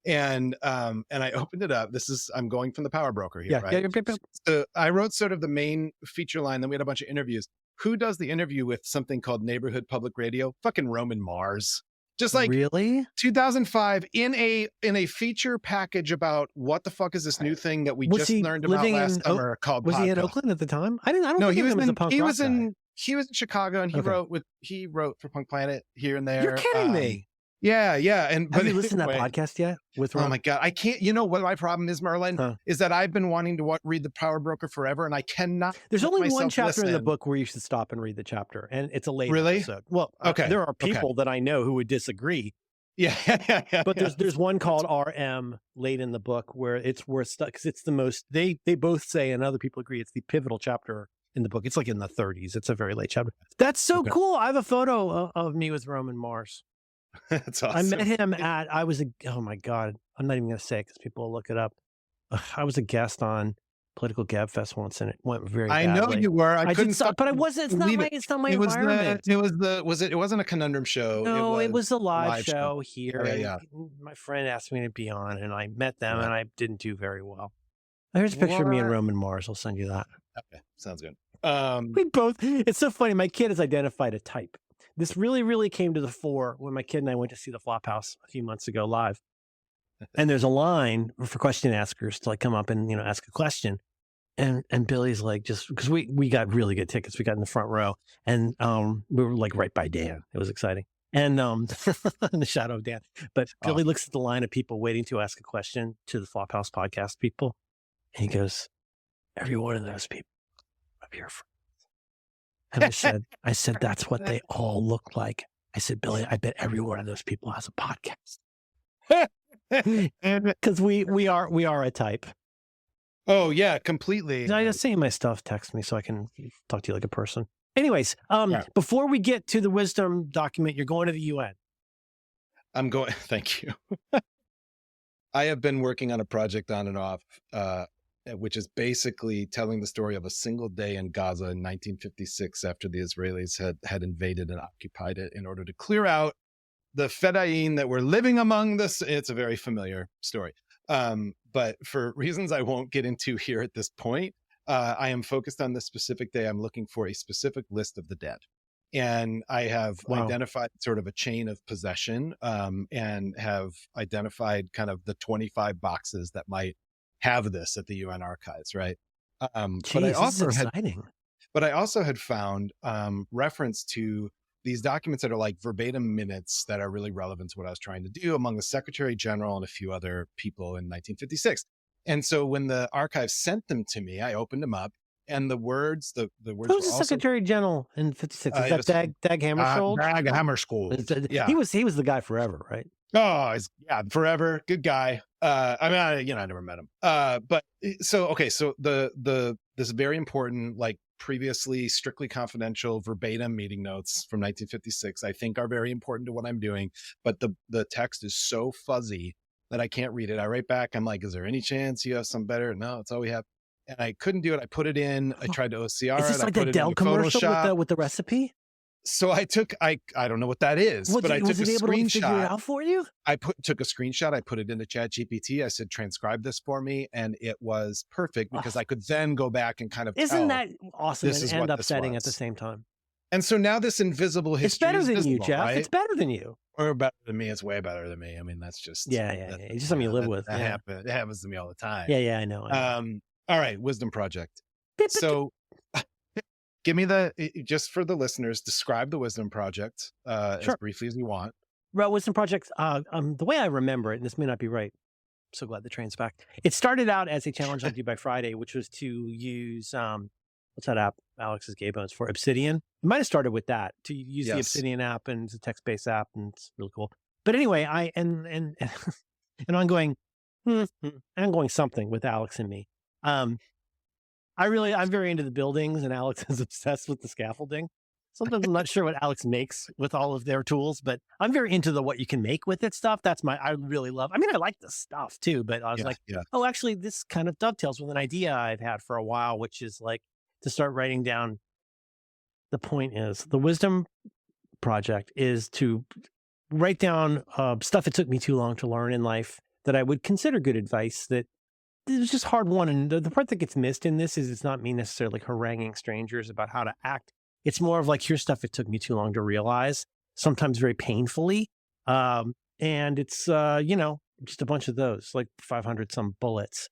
and I opened it up. I'm going from the Power Broker here, Yeah, right? yeah. So I wrote sort of the main feature line. Then we had a bunch of interviews. Who does the interview with something called Neighborhood Public Radio? Fucking Roman Mars. Just like Really? 2005 in a feature package about what the fuck is this new thing that we just learned about last summer called Was he in podcast. Oakland at the time? I don't No, think he was of him as a in punk he rock was guy. in Chicago, and Okay. he wrote for Punk Planet here and there. You're kidding me. Yeah. And Have you listened to that anyway, podcast yet? With Oh Ron? my God, I can't. You know what my problem is, Merlin, Huh. is that I've been wanting to read the Power Broker forever, and I cannot. There's let only one myself chapter in the listen. book where you should stop and read the chapter, and it's a late Really? episode. Well, Okay, there are okay. people that I know who would disagree, Yeah, but there's one called RM late in the book where it's worth stuff because it's the most. They both say, and other people agree, it's the pivotal chapter in the book. It's like in the 30s. It's a very late chapter. That's so Okay. cool. I have a photo of me with Roman Mars. That's awesome. I met him oh my God, I'm not even going to say it because people will look it up. I was a guest on Political Gab Fest once, and it went very badly. I know you were. I couldn't did, but I wasn't. It's not my It was environment. it wasn't a conundrum show. No, it was a live live show here. Yeah. And my friend asked me to be on, and I met them, Yeah. and I didn't do very well. Here's a picture of me and What? Roman Mars. I'll send you that. Okay, sounds good. We both. It's so funny. My kid has identified a type. This really, really came to the fore when my kid and I went to see the Flophouse a few months ago live. And there's a line for question askers to like come up and ask a question. And Billy's like, just because we got really good tickets, we got in the front row, and we were like right by Dan. It was exciting, and in the shadow of Dan. But Billy looks at the line of people waiting to ask a question to the Flophouse podcast people, and he goes, "Every one of those people are your friends." And I said, that's what they all look like. I said, Billy, I bet every one of those people has a podcast. Because we are a type. Oh yeah, completely. I just say my stuff, text me so I can talk to you like a person. Anyways, Yeah. before we get to the wisdom document, you're going to the UN. I'm going. Thank you. I have been working on a project on and off, which is basically telling the story of a single day in Gaza in 1956 after the Israelis had invaded and occupied it in order to clear out the Fedayeen that were living among this. It's a very familiar story. But for reasons I won't get into here at this point, I am focused on this specific day. I'm looking for a specific list of the dead. And I have identified sort of a chain of possession, and have identified kind of the 25 boxes that might have this at the UN archives, right? Exciting. But I also had found reference to these documents that are like verbatim minutes that are really relevant to what I was trying to do among the Secretary General and a few other people in 1956. And so when the archives sent them to me, I opened them up, and the words Who was the Secretary General in 56? Is that Dag Hammarskjöld? Dag Hammarskjöld. Yeah. He was the guy forever, right? Oh, forever. Good guy. I never met him. But so this very important, like previously strictly confidential verbatim meeting notes from 1956, I think are very important to what I'm doing. But the text is so fuzzy that I can't read it. I write back. I'm like, is there any chance you have some better? No, it's all we have. And I couldn't do it. I put it in. I tried to OCR. Is this like that Dell commercial with the recipe? So I don't know what that is, but I took a screenshot. To figure it out for you? I took a screenshot. I put it into ChatGPT. I said, transcribe this for me. And it was perfect because I could then go back and kind of Isn't that awesome and what upsetting this at the same time? And so now this invisible history It's better is than visible, you, Jeff. right? It's better than you. Or better than me. It's way better than me. I mean, that's just... Yeah. It's just something you live with. It happens to me all the time. Yeah, I know. All right, Wisdom Project. So give me just for the listeners, describe the Wisdom Project as briefly as you want. Wisdom Project, the way I remember it, and this may not be right, I'm so glad the train's back. It started out as a challenge on Due by Friday, which was to use, what's that app Alex is gay bones for? Obsidian. It might have started with that, to use the Obsidian app, and it's a text-based app, and it's really cool. But anyway, and I'm going something with Alex and me. I'm very into the buildings, and Alex is obsessed with the scaffolding. Sometimes I'm not sure what Alex makes with all of their tools, but I'm very into what you can make with it stuff. I really love. I mean, I like the stuff too, but I was oh, actually, this kind of dovetails with an idea I've had for a while, which is like to start writing down. The point is, the Wisdom Project is to write down stuff it took me too long to learn in life that I would consider good advice, that it was just hard won. And the part that gets missed in this is it's not me necessarily haranguing strangers about how to act. It's more of like, here's stuff it took me too long to realize, sometimes very painfully. And it's, just a bunch of those, like 500 some bullets.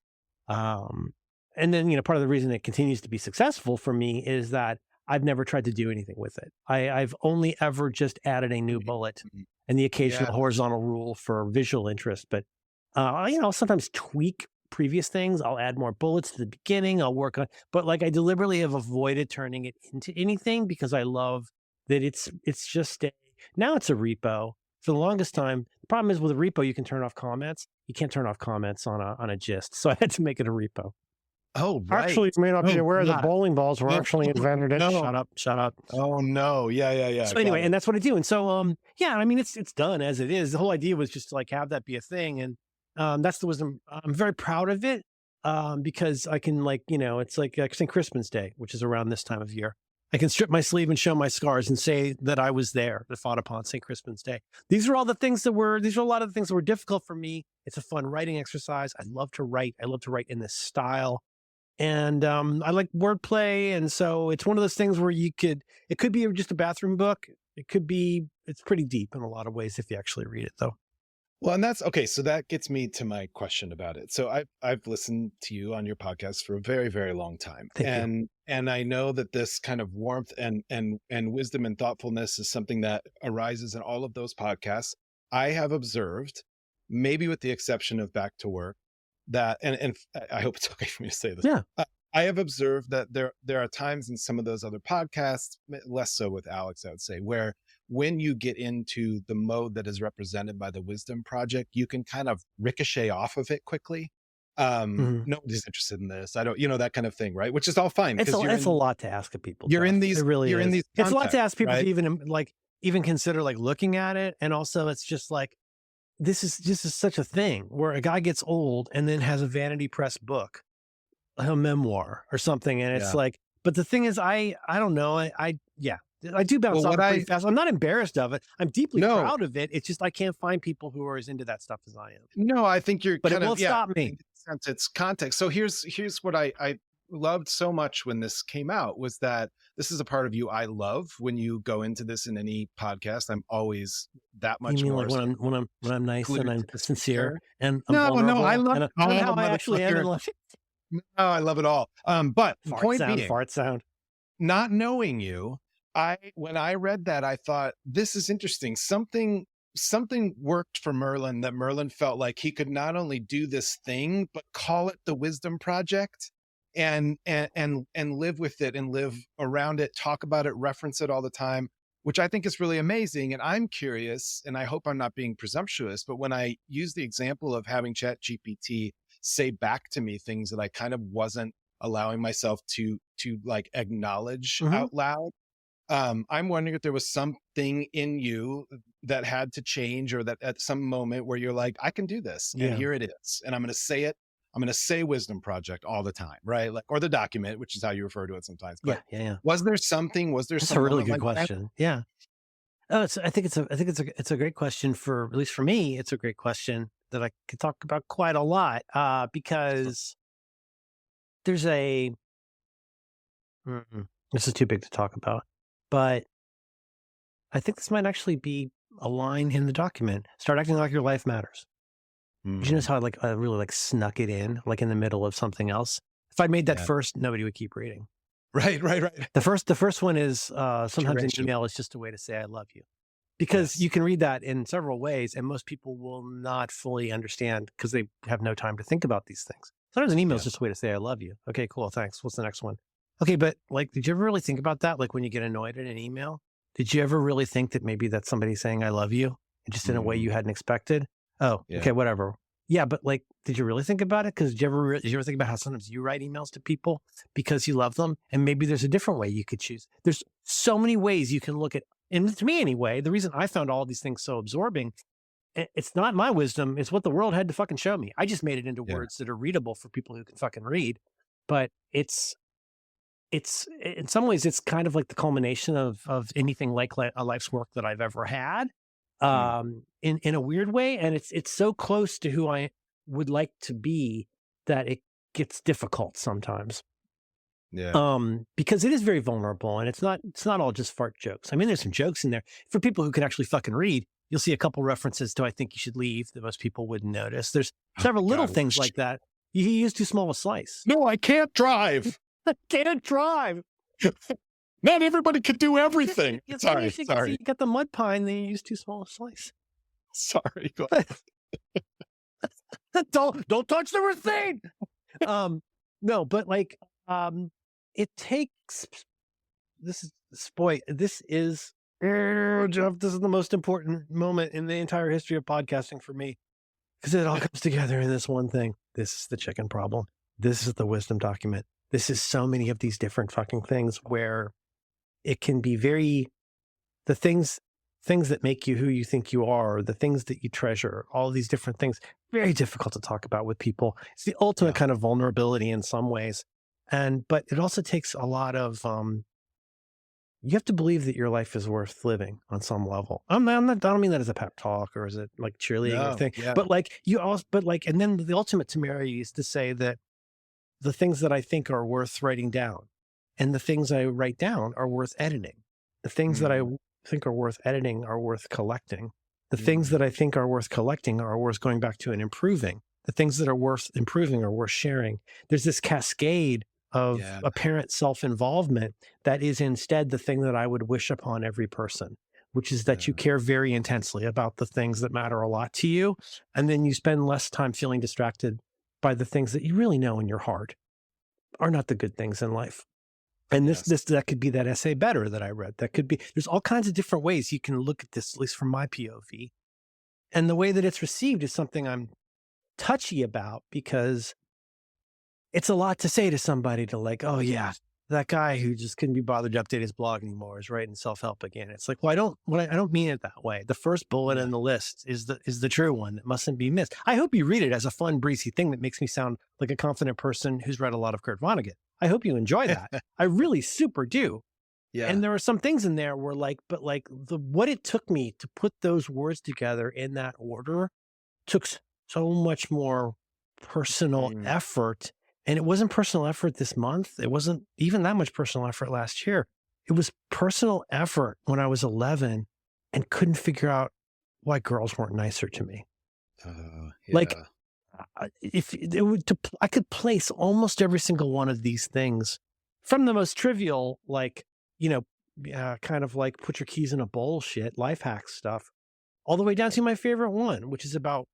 And then, part of the reason it continues to be successful for me is that I've never tried to do anything with it. I've only ever just added a new bullet and the occasional horizontal rule for visual interest. But, I'll sometimes tweak previous things. I'll add more bullets to the beginning. I'll work on, but like I deliberately have avoided turning it into anything because I love that it's just now it's a repo. For the longest time, the problem is with a repo, you can turn off comments. You can't turn off comments on a gist. So I had to make it a repo. Oh, right. Actually, you may not be aware that bowling balls were actually invented. Shut up. Oh no. Yeah. So anyway, and that's what I do. And so, I mean, it's done as it is. The whole idea was just to like have that be a thing. And that's the Wisdom. I'm very proud of it because I can it's like St. Crispin's Day, which is around this time of year. I can strip my sleeve and show my scars and say that I was there, that fought upon St. Crispin's Day. These are a lot of the things that were difficult for me. It's a fun writing exercise. I love to write. I love to write in this style. And I like wordplay. And so it's one of those things where it could be just a bathroom book. It's pretty deep in a lot of ways if you actually read it though. Well, and that's okay. So that gets me to my question about it. So I've listened to you on your podcast for a very, very long time. And I know that this kind of warmth and wisdom and thoughtfulness is something that arises in all of those podcasts. I have observed, maybe with the exception of Back to Work, that, and I hope it's okay for me to say this. Yeah. I have observed that there are times in some of those other podcasts, less so with Alex, I would say, where when you get into the mode that is represented by the Wisdom Project, you can kind of ricochet off of it quickly. Nobody's interested in this. I don't, that kind of thing, right? Which is all fine. It's a lot to ask of people. You're in these, in these. It's a lot to ask people to even consider like looking at it. And also it's just like, this is such a thing where a guy gets old and then has a vanity press book, a memoir or something. And it's like, but the thing is, I don't know. I do bounce off pretty fast. I'm not embarrassed of it. I'm deeply proud of it. It's just, I can't find people who are as into that stuff as I am. No, I think but it won't stop me. It's context. So here's what I loved so much when this came out was that this is a part of you I love. When you go into this in any podcast, I'm always that much more. Like when I'm nice and I'm sincere and I'm vulnerable. I love how I actually am in life. No, I love it all. But fart sound. Not knowing you, when I read that, I thought, this is interesting. Something worked for Merlin, that Merlin felt like he could not only do this thing, but call it the Wisdom Project and live with it and live around it, talk about it, reference it all the time, which I think is really amazing. And I'm curious, and I hope I'm not being presumptuous, but when I use the example of having ChatGPT say back to me things that I kind of wasn't allowing myself to like acknowledge out loud, I'm wondering if there was something in you that had to change, or that at some moment where you're like, I can do this, and here it is, and I'm going to say it. I'm going to say Wisdom Project all the time, right? Like, or the document, which is how you refer to it sometimes. But yeah. Was there something? That's a really good question. Yeah. Oh, I think it's a great question for, at least for me, it's a great question that I could talk about quite a lot, because there's this is too big to talk about, but I think this might actually be a line in the document. Start acting like your life matters. Did you notice how I really snuck it in, like in the middle of something else? If I made that first, nobody would keep reading. Right. The first one is sometimes an email is just a way to say I love you. because you can read that in several ways, and most people will not fully understand because they have no time to think about these things. Sometimes an email is just a way to say I love you. Okay, cool, thanks. What's the next one? Okay, but like, did you ever really think about that? Like when you get annoyed at an email, did you ever really think that maybe that's somebody saying I love you, just in a way you hadn't expected? Oh, okay, whatever. Yeah, but like, did you really think about it? Because did you ever think about how sometimes you write emails to people because you love them, and maybe there's a different way you could choose. There's so many ways you can look at, and to me anyway, the reason I found all these things so absorbing, it's not my wisdom, it's what the world had to fucking show me. I just made it into words that are readable for people who can fucking read, but it's in some ways it's kind of like the culmination of anything like a life's work that I've ever had, in a weird way. And it's so close to who I would like to be that it gets difficult sometimes. Yeah. Because it is very vulnerable, and it's not all just fart jokes. I mean, there's some jokes in there for people who can actually fucking read. You'll see a couple references to I think you should leave that most people wouldn't notice. There's several little things like that. You use too small a slice. No, I can't drive. I can't drive. Not everybody could do everything. Sorry. You got the mud pie and then you use too small a slice. Sorry. Go ahead. Don't touch the receipt. No, but like, it takes, Jeff, this is the most important moment in the entire history of podcasting for me, because it all comes together in this one thing. This is the chicken problem. This is the wisdom document. This is so many of these different fucking things where it can be the things that make you who you think you are, the things that you treasure, all these different things, very difficult to talk about with people. It's the ultimate kind of vulnerability in some ways. But it also takes a lot of, you have to believe that your life is worth living on some level. I don't mean that as a pep talk or as a like cheerleading or thing, but like and then the ultimate temerity is to say that the things that I think are worth writing down and the things I write down are worth editing. The things that I think are worth editing are worth collecting. The things that I think are worth collecting are worth going back to and improving. The things that are worth improving are worth sharing. There's this cascade of apparent self-involvement that is instead the thing that I would wish upon every person, which is that you care very intensely about the things that matter a lot to you. And then you spend less time feeling distracted by the things that you really know in your heart are not the good things in life. And that could be that essay Better that I read. That could be, there's all kinds of different ways you can look at this, at least from my POV. And the way that it's received is something I'm touchy about, because it's a lot to say to somebody to like, oh yeah, that guy who just couldn't be bothered to update his blog anymore is writing self-help again. It's like, well, I don't mean it that way. The first bullet in the list is the true one that mustn't be missed. I hope you read it as a fun, breezy thing that makes me sound like a confident person who's read a lot of Kurt Vonnegut. I hope you enjoy that. I really super do. Yeah. And there are some things in there where what it took me to put those words together in that order took so much more personal effort. And it wasn't personal effort this month. It wasn't even that much personal effort last year. It was personal effort when I was 11 and couldn't figure out why girls weren't nicer to me. Like, I could place almost every single one of these things, from the most trivial, like, kind of like put your keys in a bowl shit, life hack stuff, all the way down to my favorite one, which is about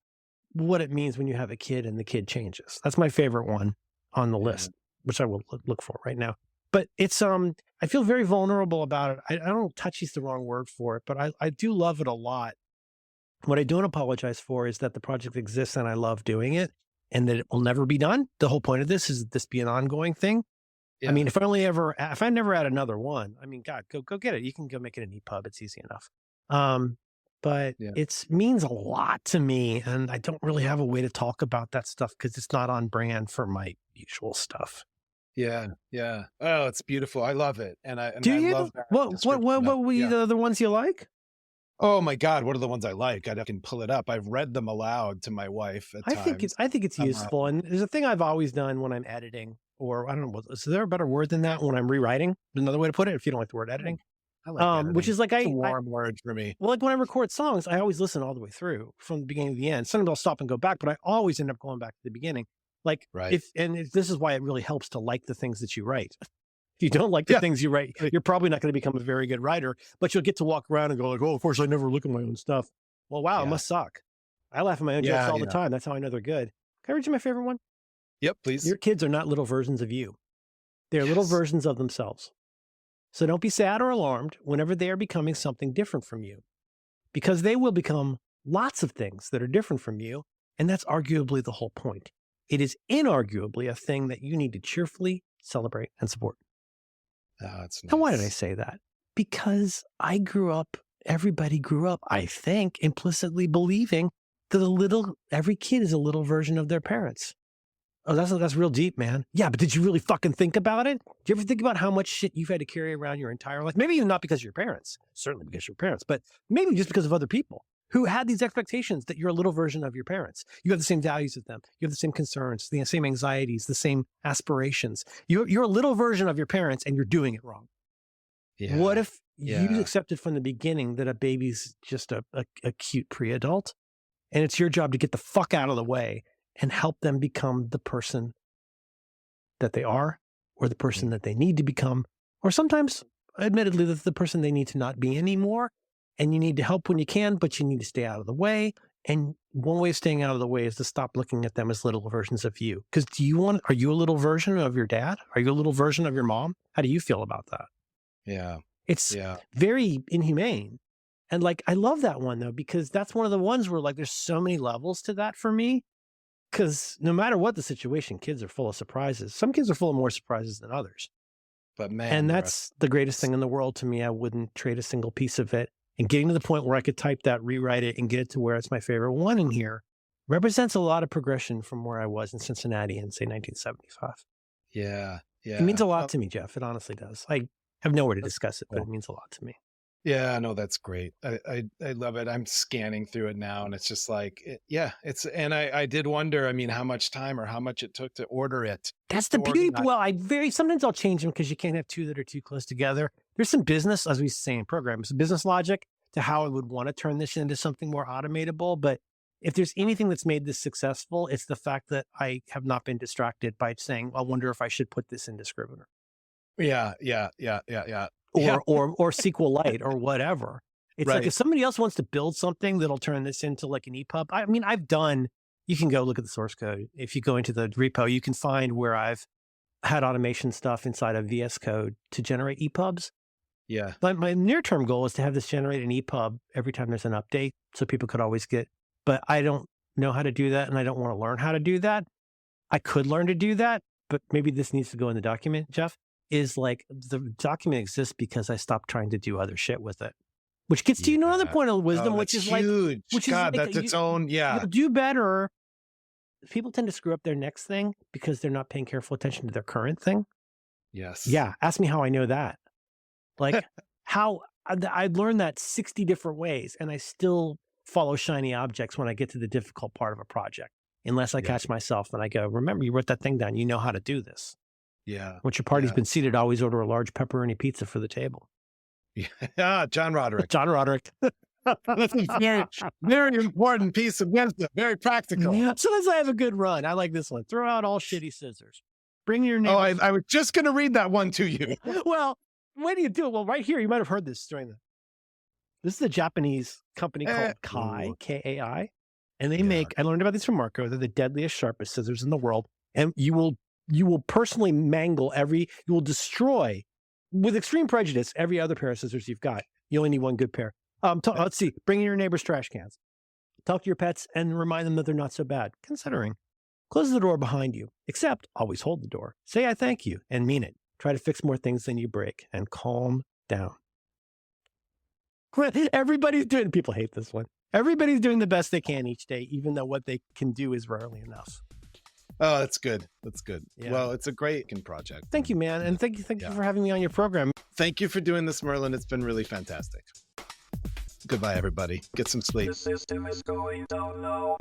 what it means when you have a kid and the kid changes. That's my favorite one on the list, which I will look for right now. But it's, I feel very vulnerable about it. I don't, touchy's the wrong word for it, but I do love it a lot. What I don't apologize for is that the project exists and I love doing it, and that it will never be done. The whole point of this is that this be an ongoing thing. Yeah. I mean, if I never add another one, I mean, God, go get it. You can go make it an EPUB. It's easy enough. But it means a lot to me, and I don't really have a way to talk about that stuff because it's not on brand for my usual stuff. Yeah. Oh, it's beautiful. I love it, and I love that. What were the other ones you like? Oh my God, what are the ones I like? I can pull it up. I've read them aloud to my wife at times. I think it's useful, and there's a thing I've always done when I'm editing, or I don't know, is there a better word than that? When I'm rewriting, another way to put it, if you don't like the word editing. I like editing. Which is like it's a warm word for me. Well, like when I record songs, I always listen all the way through from the beginning to the end. Sometimes I'll stop and go back, but I always end up going back to the beginning. Like, this is why it really helps to like the things that you write. If you don't like the things you write, you're probably not going to become a very good writer, but you'll get to walk around and go like, oh, of course I never look at my own stuff. Well, wow, it must suck. I laugh at my own jokes all the time. That's how I know they're good. Can I read you my favorite one? Yep, please. Your kids are not little versions of you. They're little versions of themselves. So don't be sad or alarmed whenever they are becoming something different from you, because they will become lots of things that are different from you. And that's arguably the whole point. It is inarguably a thing that you need to cheerfully celebrate and support. Oh, that's nice. Now, why did I say that? Because everybody grew up, I think, implicitly believing that every kid is a little version of their parents. Oh, that's real deep, man. Yeah, but did you really fucking think about it? Do you ever think about how much shit you've had to carry around your entire life? Maybe even not because of your parents, certainly because of your parents, but maybe just because of other people who had these expectations that you're a little version of your parents. You have the same values as them. You have the same concerns, the same anxieties, the same aspirations. You're a little version of your parents and you're doing it wrong. Yeah. What if you accepted from the beginning that a baby's just a cute pre-adult and it's your job to get the fuck out of the way and help them become the person that they are or the person that they need to become, or sometimes, admittedly, the person they need to not be anymore. And you need to help when you can, but you need to stay out of the way. And one way of staying out of the way is to stop looking at them as little versions of you. Because are you a little version of your dad? Are you a little version of your mom? How do you feel about that? Yeah. It's very inhumane. And like, I love that one though, because that's one of the ones where like, there's so many levels to that for me. Because no matter what the situation, kids are full of surprises. Some kids are full of more surprises than others. But man, and that's the greatest thing in the world to me. I wouldn't trade a single piece of it. And getting to the point where I could type that, rewrite it, and get it to where it's my favorite one in here represents a lot of progression from where I was in Cincinnati in, say, 1975. Yeah. It means a lot to me, Jeff. It honestly does. I have nowhere to discuss it, but it means a lot to me. Yeah, no, that's great. I love it. I'm scanning through it now and it's just like, and I did wonder, I mean, how much time or how much it took to order it. That's the beauty. Well, sometimes I'll change them because you can't have two that are too close together. There's some business, as we say in programs, some business logic to how I would want to turn this into something more automatable. But if there's anything that's made this successful, it's the fact that I have not been distracted by saying, I wonder if I should put this into Scrivener. Yeah. Or SQLite or whatever. It's like if somebody else wants to build something that'll turn this into like an EPUB. I mean, you can go look at the source code. If you go into the repo, you can find where I've had automation stuff inside of VS Code to generate EPUBs. Yeah. But my near-term goal is to have this generate an EPUB every time there's an update so people could always but I don't know how to do that and I don't want to learn how to do that. I could learn to do that, but maybe this needs to go in the document, Jeff. Is like the document exists because I stopped trying to do other shit with it, which gets to another point of wisdom, which is huge. That's its own. Yeah. You'll do better. People tend to screw up their next thing because they're not paying careful attention to their current thing. Yes. Yeah. Ask me how I know that. Like how I've learned that 60 different ways and I still follow shiny objects when I get to the difficult part of a project, unless I catch myself and I go, remember, you wrote that thing down. You know how to do this. Yeah. Once your party's been seated, always order a large pepperoni pizza for the table. Yeah. John Roderick. John Roderick. That's a very, very important piece of wisdom. Very practical. Yeah. Sometimes I have a good run. I like this one. Throw out all shitty scissors. Bring your name. Oh, I was just going to read that one to you. Well, when do you do it? Well, right here, you might have heard this this is a Japanese company called Kai, K-A-I. And they make, I learned about these from Marco. They're the deadliest, sharpest scissors in the world. And you will personally you will destroy with extreme prejudice every other pair of scissors you've got. You only need one good pair. Let's see, bring in your neighbor's trash cans. Talk to your pets and remind them that they're not so bad. Considering, close the door behind you, except always hold the door. Say, I thank you and mean it. Try to fix more things than you break and calm down. Everybody's doing, people hate this one. Everybody's doing the best they can each day, even though what they can do is rarely enough. Oh, that's good. That's good. Yeah. Well, it's a great project. Thank you, man. And thank you for having me on your program. Thank you for doing this, Merlin. It's been really fantastic. Goodbye, everybody. Get some sleep. The system is going down now.